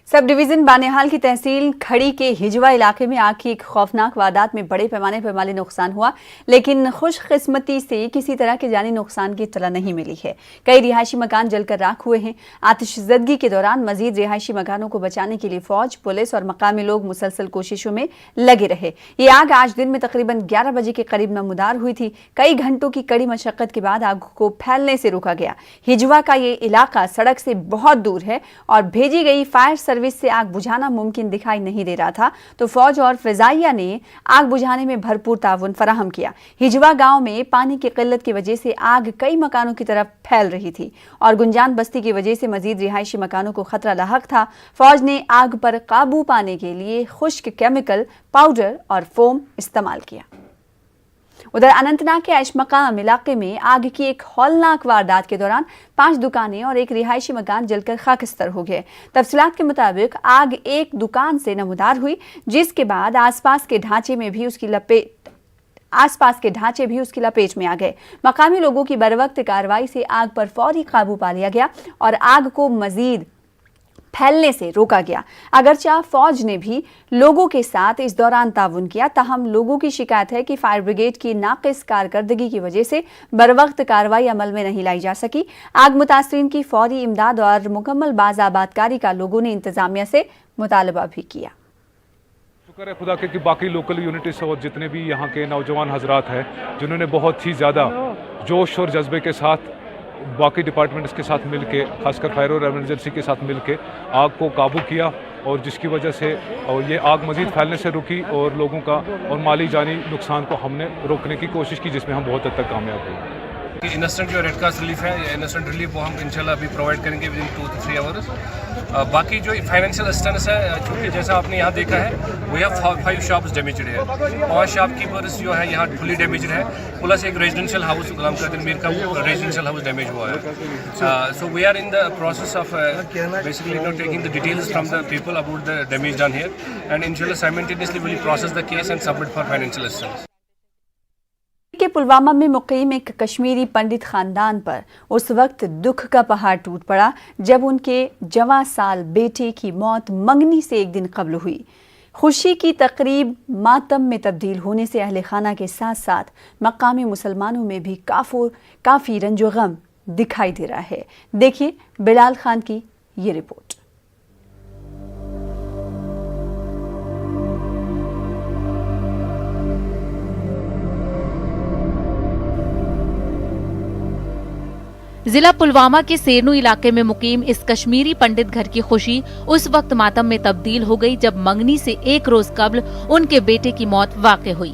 [SPEAKER 1] सब डिवीजन बानेहाल की तहसील खड़ी के हिजवा इलाके में आग की एक खौफनाक वारदात में बड़े पैमाने पर माली नुकसान हुआ, लेकिन खुशकिस्मती से किसी तरह के जानी नुकसान की इत्तला नहीं मिली है। कई रिहायशी मकान जलकर राख हुए हैं। आतिशज़दगी के दौरान मजीद रिहायशी मकानों को बचाने के लिए फौज, पुलिस और मकामी लोग मुसलसल कोशिशों में लगे रहे। ये आग आज दिन में तकरीबन 11 बजे के करीब नमूदार हुई थी। कई घंटों की कड़ी मशक्कत के बाद आग को फैलने से रोका गया। हिजवा का ये इलाका सड़क से बहुत दूर है और भेजी गई फायर सर्विस से आग बुझाना मुमकिन दिखाई नहीं दे रहा था, तो फौज और फिजाइया ने आग बुझाने में भरपूर ताउन फराहम किया। हिजवा गांव में पानी की किल्लत की वजह से आग कई मकानों की तरफ फैल रही थी और गुंजान बस्ती की वजह से मजीद रिहायशी मकानों को खतरा लाहक था। फौज ने आग पर काबू पाने के लिए खुश्क केमिकल पाउडर और फोम इस्तेमाल किया। उधर अनंतनाग के ऐशमकाम इलाके में आग की एक हौलनाक वारदात के दौरान 5 दुकानें और एक रिहायशी मकान जलकर खाकस्तर हो गए। तफसीलात के मुताबिक आग एक दुकान से नमूदार हुई, जिसके बाद आसपास के ढांचे भी उसकी लपेट में आ गए। मकामी लोगों की बरवक्त कार्रवाई से आग पर फौरी काबू पा लिया गया और आग को मजीद फैलने से रोका गया। अगरचे फौज ने भी लोगों के साथ इस दौरान ताउन किया, ताहम लोगों की शिकायत है कि फायर ब्रिगेड की नाकिस कारकर्दगी की वजह से बरवक्त कार्रवाई अमल में नहीं लाई जा सकी। आग मुतासरीन की फौरी इमदाद और मुकम्मल बाज़ाबादकारी का लोगों ने इंतजामिया से मुतालबा भी किया।
[SPEAKER 19] शुक्र है खुदा के कि बाकी लोकल यूनिट्स और जितने भी यहाँ के नौजवान हजरात हैं जिन्होंने बहुत ही ज़्यादा जोश और जज्बे के साथ बाकी डिपार्टमेंट्स के साथ मिलके, खासकर फायर और एमरजेंसी के साथ मिलके आग को काबू किया और जिसकी वजह से ये आग मज़ीद फैलने से रुकी और लोगों का और माली जानी नुकसान को हमने रोकने की कोशिश की, जिसमें हम बहुत हद तक कामयाब हुए।
[SPEAKER 20] इंस्टेंट जो रेड क्रॉस रिलीफ है, इंस्टेंट रिलीफ वो हम इंशाल्लाह अभी प्रोवाइड करेंगे विद इन 2 to 3 आवर्स। बाकी जो फाइनेंशियल असिस्टेंस है, चूँकि जैसा आपने यहाँ देखा है, वी हैव 5 शॉप्स डैमेज्ड है, 5 शॉपकीपर्स जो है यहाँ फुली डैमेज्ड है, प्लस एक रेजिडेंशियल हाउस गुलाम कादिर मीर का रेजिडेंशियल हाउस डैमेज हुआ है। So we are in the process of basically taking the details from the people about the damage done here, and इंशाल्लाह simultaneously will process the case and submit for financial assistance.
[SPEAKER 1] के पुलवामा में मुकीम एक कश्मीरी पंडित खानदान पर उस वक्त दुख का पहाड़ टूट पड़ा जब उनके जवां साल बेटे की मौत मंगनी से एक दिन कबल हुई। खुशी की तकरीब मातम में तब्दील होने से अहले खाना के साथ साथ मकामी मुसलमानों में भी काफ़ी रंजो गम दिखाई दे रहा है। देखिए बिलाल खान की ये रिपोर्ट।
[SPEAKER 21] जिला पुलवामा के सेरनू इलाके में मुकीम इस कश्मीरी पंडित घर की खुशी उस वक्त मातम में तब्दील हो गई जब मंगनी से एक रोज कबल उनके बेटे की मौत वाक़ई हुई।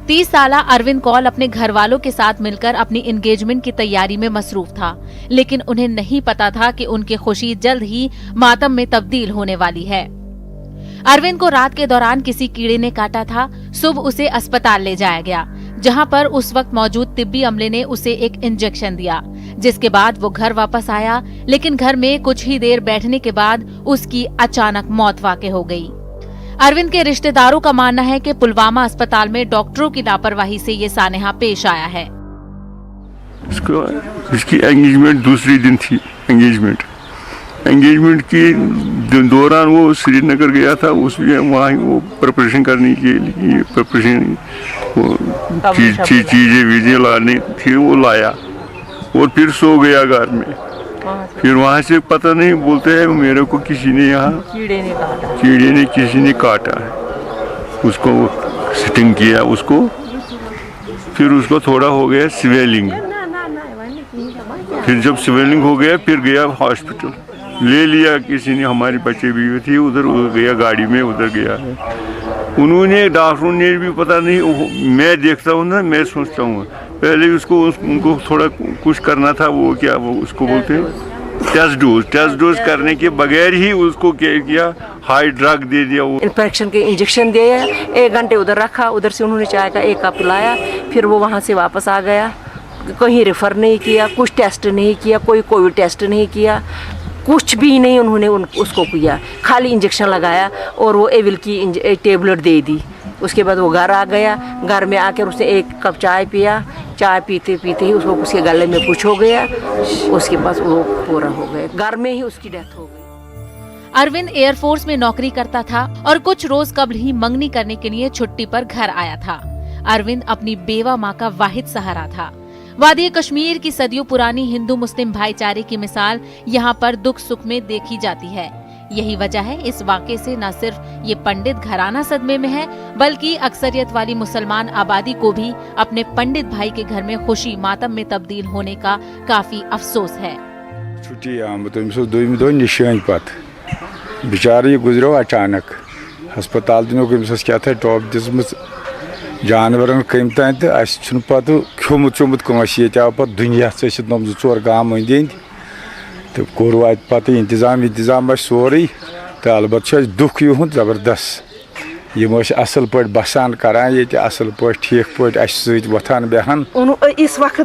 [SPEAKER 21] 30 साला अरविंद कौल अपने घर वालों के साथ मिलकर अपनी एंगेजमेंट की तैयारी में मसरूफ था, लेकिन उन्हें नहीं पता था कि उनकी खुशी जल्द ही मातम में तब्दील होने वाली है। अरविंद को रात के दौरान किसी कीड़े ने काटा था। सुबह उसे अस्पताल ले जाया गया, जहां पर उस वक्त मौजूद तिब्बी अमले ने उसे एक इंजेक्शन दिया, जिसके बाद वो घर वापस आया, लेकिन घर में कुछ ही देर बैठने के बाद उसकी अचानक मौत वाक़ई हो गई। अरविंद के रिश्तेदारों का मानना है कि पुलवामा अस्पताल में डॉक्टरों की लापरवाही से ये सानेहा पेश आया है।
[SPEAKER 22] इसकी एंगेजमेंट दूसरी दिन थी। एंगेजमेंट के दौरान वो श्रीनगर गया था, उसमें वहाँ वो प्रिपरेशन करने के लिए चीजें वीजें लाने थी, वो लाया और फिर सो गया घर में। फिर वहाँ से पता नहीं, बोलते हैं मेरे को किसी ने यहाँ कीड़े ने किसी ने काटा है, उसको स्टिंग किया उसको। फिर उसको थोड़ा हो गया स्वेलिंग, फिर जब स्वेलिंग हो गया फिर गया हॉस्पिटल, ले लिया किसी ने, हमारी बच्चे भी थी उधर गया, गाड़ी में उधर गया है। उन्होंने डॉक्टरों ने भी पता नहीं, मैं देखता हूँ ना, मैं सोचता हूँ पहले उनको थोड़ा कुछ करना था, वो क्या वो उसको बोलते हैं टेस्ट डोज करने के बगैर ही उसको क्या किया, हाई ड्रग दे दिया, वो
[SPEAKER 23] इन्फेक्शन के इंजेक्शन दिए, 1 घंटे उधर रखा, उधर से उन्होंने चाय का 1 कप पिलाया, फिर वो वहाँ से वापस आ गया। कहीं रेफर नहीं किया, कुछ टेस्ट नहीं किया, कोई कोविड टेस्ट नहीं किया, कुछ भी नहीं उन्होंने उसको किया, खाली इंजेक्शन लगाया और वो एविल की टेबलेट दे दी। उसके बाद वो घर आ गया, घर में आकर उसने 1 कप चाय पिया, चाय पीते पीते ही उसको उसके गले में कुछ हो गया, उसके पास वो पूरा हो गया, घर में ही उसकी डेथ हो गई।
[SPEAKER 21] अरविंद एयरफोर्स में नौकरी करता था और कुछ रोज कबल ही मंगनी करने के लिए छुट्टी पर घर आया था। अरविंद अपनी बेवा माँ का वाहिद सहारा था। वादी कश्मीर की सदियों पुरानी हिंदू मुस्लिम भाईचारे की मिसाल यहाँ पर दुख सुख में देखी जाती है। यही वजह है इस वाक़े से न सिर्फ ये पंडित घराना सदमे में है, बल्कि अक्सरियत वाली मुसलमान आबादी को भी अपने पंडित भाई के घर में खुशी मातम में तब्दील होने का काफी अफसोस है।
[SPEAKER 24] छुट्टी आमत दोम दो निशान पत बेचारे गुजरो अचानक अस्पताल दिनों क्या था टॉप दिसम जानवर कम तान तो पे खोमुत चोमुत कस ये आव पे दुनिया नम 2-4 गाम अंद अंद तो कोर वात पे इंतजाम सोरे तो अलबत् दुख युद जबरदस्त यम असल पे बसान करान ये असल पे ठीक पे वथान बेहान।
[SPEAKER 23] इस वक्त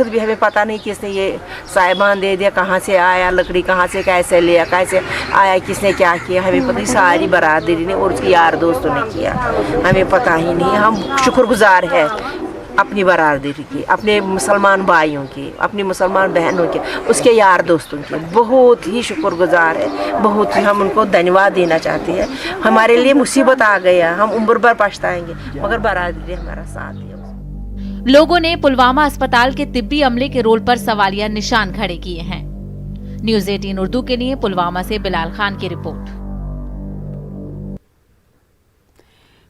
[SPEAKER 23] भी हमें पता नहीं किसने ये साहिबान दे दिया, कहाँ से आया, लकड़ी कहाँ से कैसे लिया, कैसे आया, किसने क्या किया, हमें पता नहीं। सारी बरादरी ने और उसके यार दोस्तों ने किया, हमें पता ही नहीं। हम शुक्रगुजार है अपनी बरादरी की, अपने मुसलमान भाइयों की, अपनी मुसलमान बहनों के, उसके यार दोस्तों के बहुत ही शुक्रगुजार है, बहुत ही हम उनको धन्यवाद देना चाहते हैं। हमारे लिए मुसीबत आ गया, हम उम्र भर पछताएंगे, मगर बरादरी हमारा साथ दिया।
[SPEAKER 21] लोगों ने पुलवामा अस्पताल के तिब्बी अमले के रोल पर सवालिया निशान खड़े किए हैं। न्यूज़ 18 उर्दू के लिए पुलवामा से बिलाल खान की रिपोर्ट।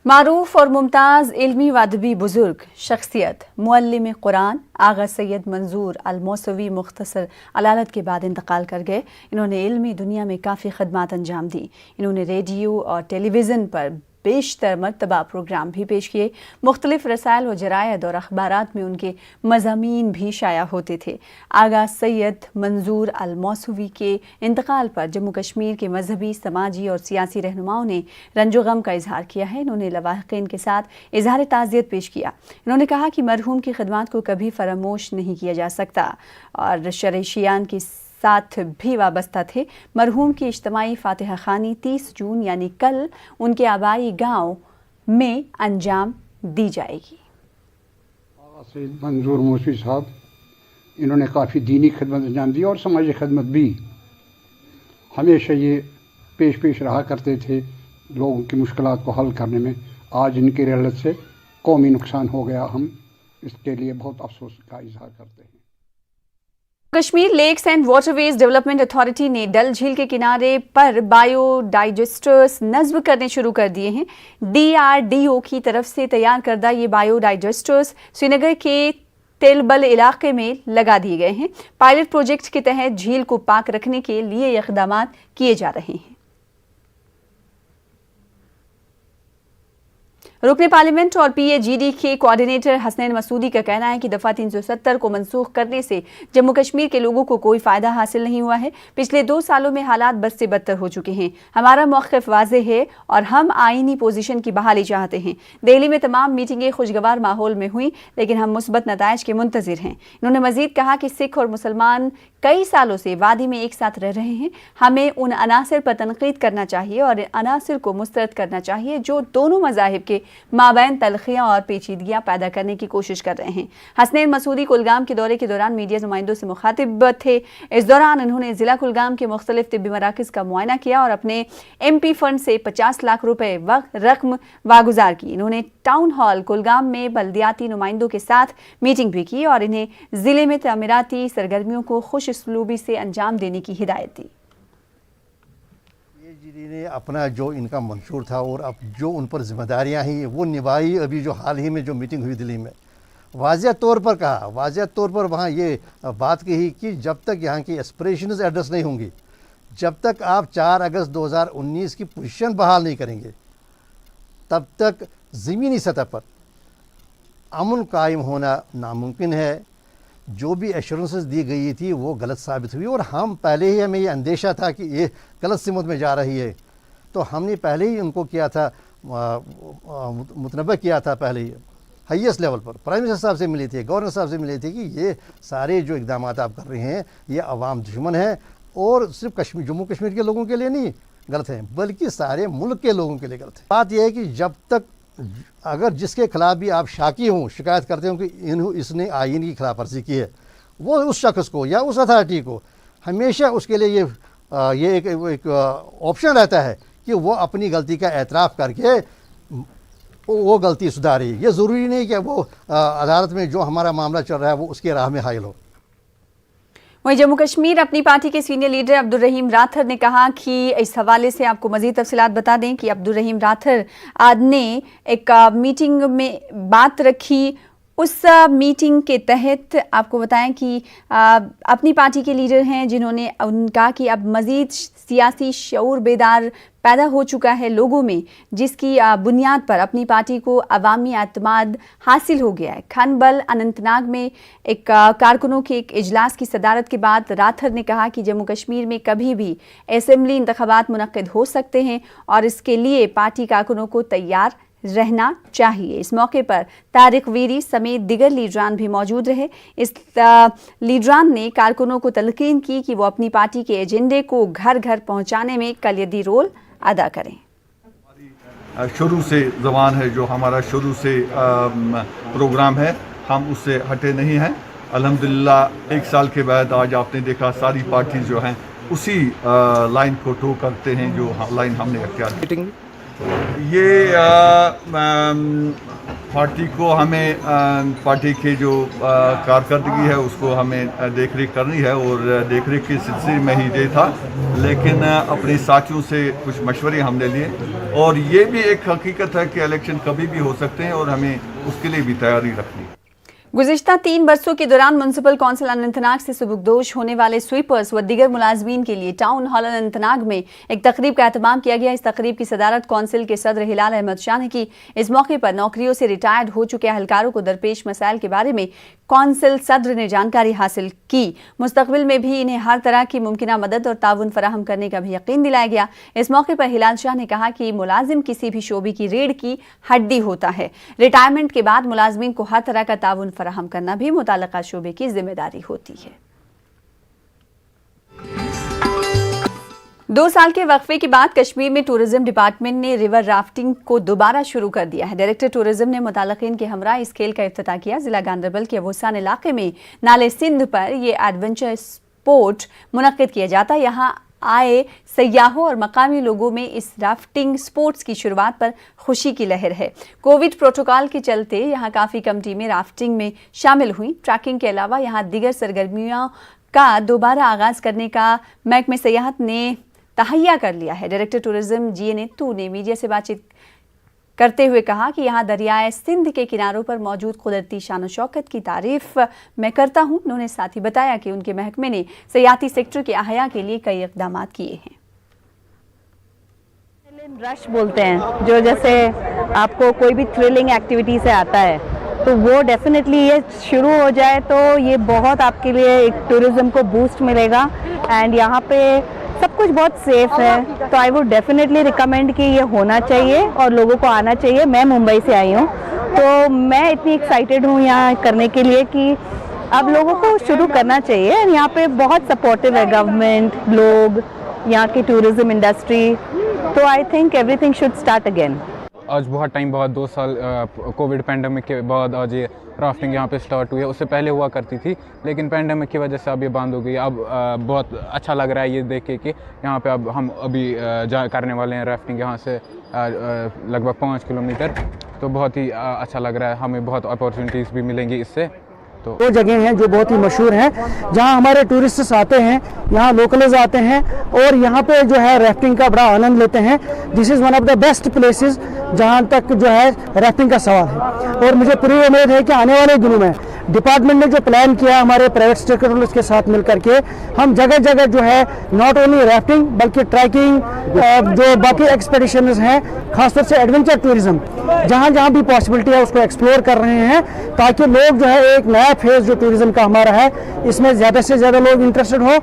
[SPEAKER 1] मारूफ और मुमताज़ इल्मी व अदबी बुजुर्ग शख्सियत मुअल्लिम कुरान आगा सैयद मंजूर अल-मौसवी मुख्तसर अलालत के बाद इंतकाल कर गए। इन्होंने इल्मी दुनिया में काफ़ी खदमात अंजाम दी। इन्होंने रेडियो और टेलीविज़न पर बेशतर मरतबा प्रोग्राम भी पेश किए। मुख्तलिफ रसायल व जरायद और अखबारात में उनके मज़ामीन भी शाया होते थे। आगा सैयद मंजूर अल मौसूवी के इंतकाल पर जम्मू कश्मीर के मजहबी, समाजी और सियासी रहनुमाओं ने रंजो गम का इजहार किया है। इन्होंने लवाहिकीन के साथ इजहार ताज़ियत पेश किया। इन्होंने कहा कि मरहूम की खिदमत को कभी फरामोश नहीं किया जा सकता और शरईशियान के साथ भी वाबस्ता थे। मरहूम की इज्तिमाई फातिहा खानी 30 जून यानी कल उनके आबाई गांव में अंजाम दी जाएगी।
[SPEAKER 2] सैयद मंजूर मौसूवी साहब, इन्होंने काफ़ी दीनी खिदमत अंजाम दी और समाजी खिदमत भी। हमेशा ये पेश रहा करते थे लोगों की मुश्किलात को हल करने में। आज इनकी रहलत से कौमी नुकसान हो गया, हम इसके लिए बहुत अफसोस का इजहार करते हैं।
[SPEAKER 1] Kashmir lakes and waterways development authority ने डल झील के किनारे पर बायोडाइजेस्टर्स नस्ब करने शुरू कर दिए हैं। DRDO की तरफ से तैयार करदा ये बायोडाइजेस्टर्स श्रीनगर के तेलबल इलाके में लगा दिए गए हैं। पायलट प्रोजेक्ट के तहत झील को पाक रखने के लिए इक़दाम किए जा रहे हैं। रुकने पार्लियामेंट और PAGD के कोऑर्डिनेटर हसनैन मसूदी का कहना है कि दफ़ा 370 को मनसूख करने से जम्मू कश्मीर के लोगों को कोई फ़ायदा हासिल नहीं हुआ है। पिछले 2 सालों में हालात बद से बदतर हो चुके हैं। हमारा मौक़िफ़ वाज़ेह है और हम आईनी पोजीशन की बहाली चाहते हैं। दिल्ली में तमाम मीटिंगें खुशगवार माहौल में हुई, लेकिन हम मुस्बत नताइज के मुंतज़िर हैं। इन्होंने मज़ीद कहा कि सिख और मुसलमान कई सालों से वादी में एक साथ रह रहे हैं। हमें उन अनासिर पर तनकीद करना चाहिए और अनासिर को मुस्तरद करना चाहिए जो दोनों मज़ाहिब के माबैन तलखियाँ और पेचीदगियाँ पैदा करने की कोशिश कर रहे हैं। हसनैन मसूदी कुलगाम के दौरे के दौरान मीडिया नुमाइंदों से मुखातिब थे। इस दौरान उन्होंने ज़िला कुलगाम के मुख्तलिफ तिब्बी मराकज़ का मुआयना किया और अपने MP फंड से 50 लाख रुपए रकम वागुजार की। इन्होंने टाउन हॉल कुलगाम में बल्दियाती नुमाइंदों के साथ मीटिंग भी की और इन्हें ज़िले में तमीराती सरगर्मियों को खुश उसलूबी से अंजाम देने की हिदायत दी।
[SPEAKER 3] PAGD ने अपना जो इनका मंशूर था और अब जो उन पर जिम्मेदारियां हैं वो निभाई। अभी जो हाल ही में जो मीटिंग हुई दिल्ली में, वाज़ेह तौर पर वहाँ ये बात कही कि जब तक यहाँ की एस्पिरेशंस एड्रेस नहीं होंगी, जब तक आप 4 अगस्त 2019 की पोजीशन बहाल नहीं करेंगे, तब तक ज़मीनी सतह पर अमन कायम होना नामुमकिन है। जो भी एश्योरेंसेस दी गई थी वो गलत साबित हुई और हम पहले ही, हमें ये अंदेशा था कि ये गलत सिमत में जा रही है, तो हमने पहले ही उनको किया था, मुतनब्बा किया था पहले ही हाईएस्ट लेवल पर। प्राइम मिनिस्टर साहब से मिली थी, गवर्नर साहब से मिली थी कि ये सारे जो इक़दाम आप कर रहे हैं ये अवाम दुश्मन है और सिर्फ जम्मू कश्मीर के लोगों के लिए नहीं गलत है, बल्कि सारे मुल्क के लोगों के लिए गलत है। बात यह है कि जब तक अगर जिसके खिलाफ भी आप शाकी हों, शिकायत करते हो कि इसने आईन की खिलाफ वर्जी की है, वो उस शख्स को या उस अथॉरिटी को हमेशा उसके लिए ये एक ऑप्शन रहता है कि वो अपनी गलती का एतराफ़ करके वो गलती सुधारे। ये ज़रूरी नहीं कि वो अदालत में जो हमारा मामला चल रहा है वो उसके राह में हायल हो।
[SPEAKER 1] वहीं जम्मू कश्मीर अपनी पार्टी के सीनियर लीडर अब्दुल रहीम राथर ने कहा कि इस हवाले से आपको मज़ीद तफसीलात बता दें कि अब्दुल रहीम राथर आज ने एक मीटिंग में बात रखी। उस मीटिंग के तहत आपको बताएं कि अपनी पार्टी के लीडर हैं जिन्होंने कहा कि अब मज़ीद सियासी शऊर बेदार पैदा हो चुका है लोगों में, जिसकी बुनियाद पर अपनी पार्टी को अवामी एतमाद हासिल हो गया है। खनबल अनंतनाग में एक कारकुनों के एक इजलास की सदारत के बाद राथर ने कहा कि जम्मू कश्मीर में कभी भी असेंबली इंतखाबात मुनक्किद हो सकते हैं और इसके लिए पार्टी कारकुनों को तैयार रहना चाहिए। इस मौके पर तारिक वीरी समेत दिगर लीडरान भी मौजूद रहे। इस लीडरान ने कारकुनों को तलकीन की कि वो अपनी पार्टी के एजेंडे को घर घर पहुंचाने में कलियदी रोल अदा करें।
[SPEAKER 4] शुरू से जबान है, जो हमारा शुरू से प्रोग्राम है, हम उससे हटे नहीं हैं। अल्हम्दुलिल्लाह 1 साल के बाद आज आपने देखा सारी पार्टी जो हैं उसी लाइन को टो करते हैं जो लाइन हमने अख्तियार की। ये पार्टी को हमें पार्टी के जो कारकर्दगी है उसको हमें देख रेख करनी है और देख रेख के सिलसिले में ही ये था, लेकिन अपने साथियों से कुछ मशवरे हमने लिए और ये भी एक हकीकत है कि इलेक्शन कभी भी हो सकते हैं और हमें उसके लिए भी तैयारी रखनी है।
[SPEAKER 1] गुज़िश्ता 3 बरसों के दौरान म्युनिसिपल कौंसिल अनंतनाग से सुबुकदोश होने वाले स्वीपर्स व दीगर मुलाजमीन के लिए टाउन हॉल अनंतनाग में एक तकरीब का एहतमाम किया गया। इस तकरीब की सदारत कौंसिल के सदर हिलाल अहमद शाह ने की। इस मौके पर नौकरियों से रिटायर्ड हो चुके अहलकारों को दरपेश मसाइल के बारे में कौंसिल सदर ने जानकारी हासिल की। मुस्तकबिल में भी इन्हें हर तरह की मुमकिन मदद और ताउन फराहम करने का भी यकीन दिलाया गया। इस मौके पर हिलाल शाह ने कहा कि मुलाजिम किसी भी शोबे की रीढ़ की हड्डी होता है। रिटायरमेंट के बाद मुलाजमीन को हर तरह का ताउन फराहम करना भी मुताल्लिका शोबे की जिम्मेदारी होती है। 2 साल के वक्फे के बाद कश्मीर में टूरिज्म डिपार्टमेंट ने रिवर राफ्टिंग को दोबारा शुरू कर दिया है। डायरेक्टर टूरिज्म ने मुताल्लिकीन के हमरा इस खेल का इफ्तिताह किया। जिला गांधरबल के अबूसान इलाके में नाले सिंध पर यह एडवेंचर स्पोर्ट मुनक्किद किया जाता है। यहाँ आए सयाहों और मकामी लोगों में इस राफ्टिंग स्पोर्ट्स की शुरुआत पर खुशी की लहर है। कोविड प्रोटोकॉल के चलते यहाँ काफ़ी कम टीमें राफ्टिंग में शामिल हुई। ट्रैकिंग के अलावा यहाँ दीगर सरगर्मियों का दोबारा आगाज़ करने का महकमे सयाहत ने तहैया कर लिया है। डायरेक्टर टूरिज्म GA नेतू ने मीडिया से बातचीत करते हुए कहा कि यहाँ दरियाए सिंध के किनारों पर मौजूद कुदरती शान और शौकत की तारीफ मैं करता हूँ। उन्होंने साथ ही बताया कि उनके महकमे ने सयाहती सेक्टर के अहया के लिए कई इक़दाम किए हैं।
[SPEAKER 5] रश बोलते हैं, जो जैसे आपको कोई भी थ्रिलिंग एक्टिविटी से आता है तो वो डेफिनेटली ये शुरू हो जाए तो ये बहुत आपके लिए एक टूरिज्म को बूस्ट मिलेगा। एंड यहाँ पे सब कुछ बहुत सेफ है, तो आई वुड डेफिनेटली रिकमेंड कि ये होना चाहिए और लोगों को आना चाहिए। मैं मुंबई से आई हूँ तो मैं इतनी एक्साइटेड हूँ यहाँ करने के लिए कि अब लोगों को शुरू करना चाहिए। यहाँ पे बहुत सपोर्टिव है गवर्नमेंट, लोग, यहाँ की टूरिज्म इंडस्ट्री, तो I think everything should start again.
[SPEAKER 6] आज बहुत टाइम बाद 2 साल कोविड पैंडमिक के बाद आज ये राफ्टिंग यहाँ पे स्टार्ट हुई है। उससे पहले हुआ करती थी लेकिन पैंडमिक की वजह से अब ये बंद हो गई। अब बहुत अच्छा लग रहा है ये देख के कि यहाँ पे अब हम अभी करने वाले हैं राफ्टिंग यहाँ से लगभग 5 किलोमीटर। तो बहुत ही अच्छा लग रहा है, हमें बहुत अपॉर्चुनिटीज़ भी मिलेंगी इससे। तो
[SPEAKER 7] 2 जगह हैं जो बहुत ही मशहूर हैं जहां हमारे टूरिस्ट्स आते हैं, यहाँ लोकल्स आते हैं और यहाँ पे जो है राफ्टिंग का बड़ा आनंद लेते हैं। This is one of the best places जहाँ तक जो है राफ्टिंग का सवाल है। और मुझे पूरी उम्मीद है कि आने वाले दिनों में डिपार्टमेंट ने जो प्लान किया हमारे प्राइवेट स्टेक होल्डर्स के साथ मिल करके, हम जगह जगह जो है नॉट ओनली राफ्टिंग बल्कि ट्रैकिंग, जो बाकी एक्सपेडिशंस हैं, खासतौर से एडवेंचर टूरिज्म जहाँ जहाँ भी पॉसिबिलिटी है उसको एक्सप्लोर कर रहे हैं ताकि लोग जो है एक नया फेज जो टूरिज्म का हमारा है इसमें ज़्यादा से ज़्यादा लोग इंटरेस्टेड हो।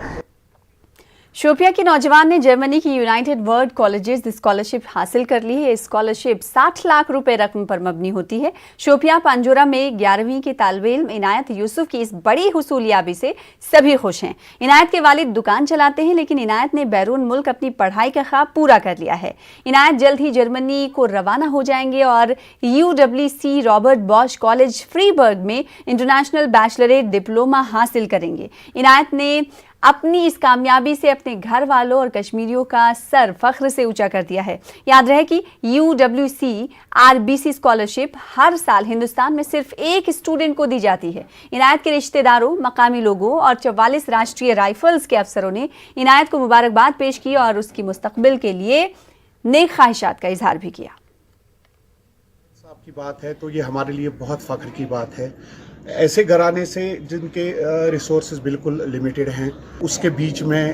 [SPEAKER 1] शोपिया के नौजवान ने जर्मनी की यूनाइटेड वर्ल्ड कॉलेजेस स्कॉलरशिप हासिल कर ली है। स्कॉलरशिप 60 लाख रुपए रकम पर मबनी होती है। शोपिया पांजोरा में 11वीं के तालिबे इल्म इनायत यूसुफ की इस बड़ी हुसूलियाबी से सभी खुश हैं। इनायत के वालिद दुकान चलाते हैं लेकिन इनायत ने बैरून मुल्क अपनी पढ़ाई का ख्वाब पूरा कर लिया है। इनायत जल्द ही जर्मनी को रवाना हो जाएंगे और UWC Robert Bosch college Freiburg में इंटरनेशनल बैचलरेट डिप्लोमा हासिल करेंगे। इनायत ने अपनी इस कामयाबी से अपने घर वालों और कश्मीरियों का सर फख्र से ऊंचा कर दिया है। याद रहे कि UWC RBC स्कॉलरशिप हर साल हिंदुस्तान में सिर्फ एक स्टूडेंट को दी जाती है। इनायत के रिश्तेदारों, मकामी लोगों और 44 राष्ट्रीय राइफल्स के अफसरों ने इनायत को मुबारकबाद पेश की और उसकी मुस्तकबिल के लिए नेक ख्वाहिशात का इजहार भी किया।
[SPEAKER 8] साहब की बात है तो ये हमारे लिए बहुत फ़ख्र की बात है। ऐसे घराने से जिनके रिसोर्सेज बिल्कुल लिमिटेड हैं, उसके बीच में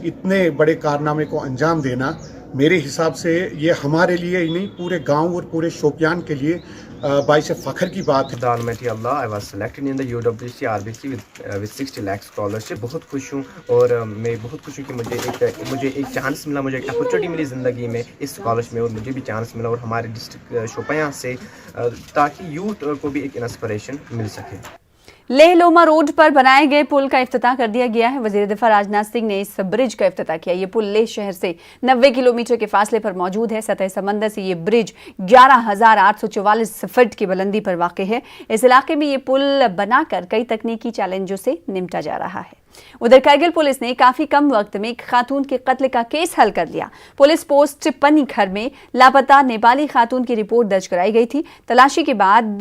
[SPEAKER 8] इतने बड़े कारनामे को अंजाम देना मेरे हिसाब से ये हमारे लिए ही नहीं पूरे गांव और पूरे शोपियान के लिए बाइस फ़ख्र की बात है।
[SPEAKER 25] अल्लाह, I was selected in the UWC RBC with 60 lakh scholarship. बहुत खुश हूँ और मैं बहुत खुश हूँ कि मुझे एक चांस मिला, मुझे एक अपॉर्चुनिटी मिली ज़िंदगी में इस स्कॉलरशिप में और मुझे भी चांस मिला और हमारे डिस्ट्रिक्ट शोपियां से ताकि यूथ को भी एक इंस्पिरेशन मिल सके।
[SPEAKER 1] लेह लोमा रोड पर बनाए गए पुल का इफ्तिताह कर दिया गया है। वज़ीर दिफा राजनाथ सिंह ने इस ब्रिज का इफ्तिताह किया। ये पुल लेह शहर से 90 किलोमीटर के फासले पर मौजूद है। सतह समंदर से ये ब्रिज 11,844 फीट की बुलंदी पर वाक़ है। इस इलाके में ये पुल बनाकर कई तकनीकी चैलेंजों से निपटा जा रहा है। उधर करगिल पुलिस ने काफी कम वक्त में एक खातून के कत्ल का केस हल कर लिया। पुलिस पोस्ट पनीखर में लापता नेपाली खातून की रिपोर्ट दर्ज कराई गई थी। तलाशी के बाद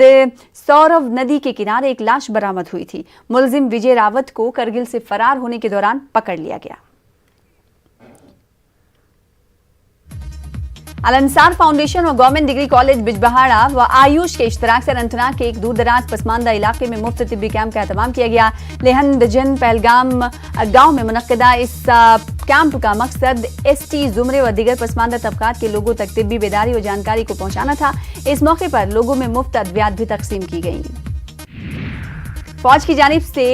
[SPEAKER 1] सौरव नदी के किनारे एक लाश बरामद हुई थी। मुलजिम विजय रावत को करगिल से फरार होने के दौरान पकड़ लिया गया। अल अंसार फाउंडेशन और गवर्नमेंट डिग्री कॉलेज बिजबहाड़ा व आयुष के इश्तराक से अनंतनाग के एक दूर दराज पसमानदा इलाके में मुफ्त तिब्बी कैंप का एहतमाम किया गया। लेहन दजन पहलगाम गांव में मुनक्किदा इस कैंप का मकसद ST जुमरे व दीगर पसमानदा तबकात के लोगों तक तिब्बी बेदारी और जानकारी को पहुंचाना था। इस मौके पर लोगों में मुफ्त अद्वियात भी तकसीम की गई। फौज की जानिब से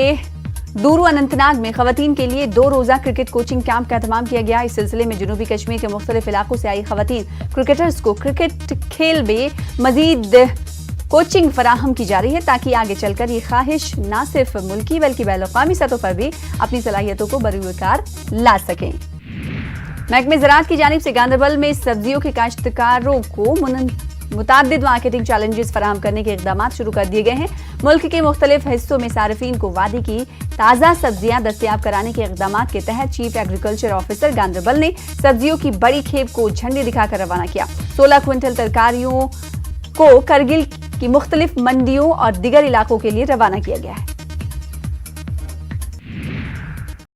[SPEAKER 1] दूरू अनंतनाग में खवातीन के लिए 2 रोजा क्रिकेट कोचिंग कैंप का एहतमाम किया गया। इस सिलसिले में जनूबी कश्मीर के मुख्तलिफ इलाकों से आई खवातीन क्रिकेटर्स को क्रिकेट खेल में मजीद कोचिंग फराहम की जा रही है ताकि आगे चलकर ये ख्वाहिश न सिर्फ मुल्की बल्कि बैनुल-अक़वामी सतह पर भी अपनी सलाहियतों को बरूकार ला सकें। महकमे ज़राअत की जानिब से गांधरबल में सब्जियों के काश्तकारों को मुताद्दिद मार्केटिंग चैलेंजेस फराहम करने के इक़दाम शुरू कर दिए गए हैं। मुल्क के मुख्तलिफ हिस्सों में सारिफीन को वादी की ताज़ा सब्जियां दस्तयाब कराने के इक़दाम के तहत चीफ एग्रीकल्चर ऑफिसर गांधरबल ने सब्जियों की बड़ी खेप को झंडी दिखाकर रवाना किया। 16 क्विंटल तरकारियों को करगिल की मुख्तलिफ मंडियों और दीगर इलाकों के लिए रवाना किया गया है।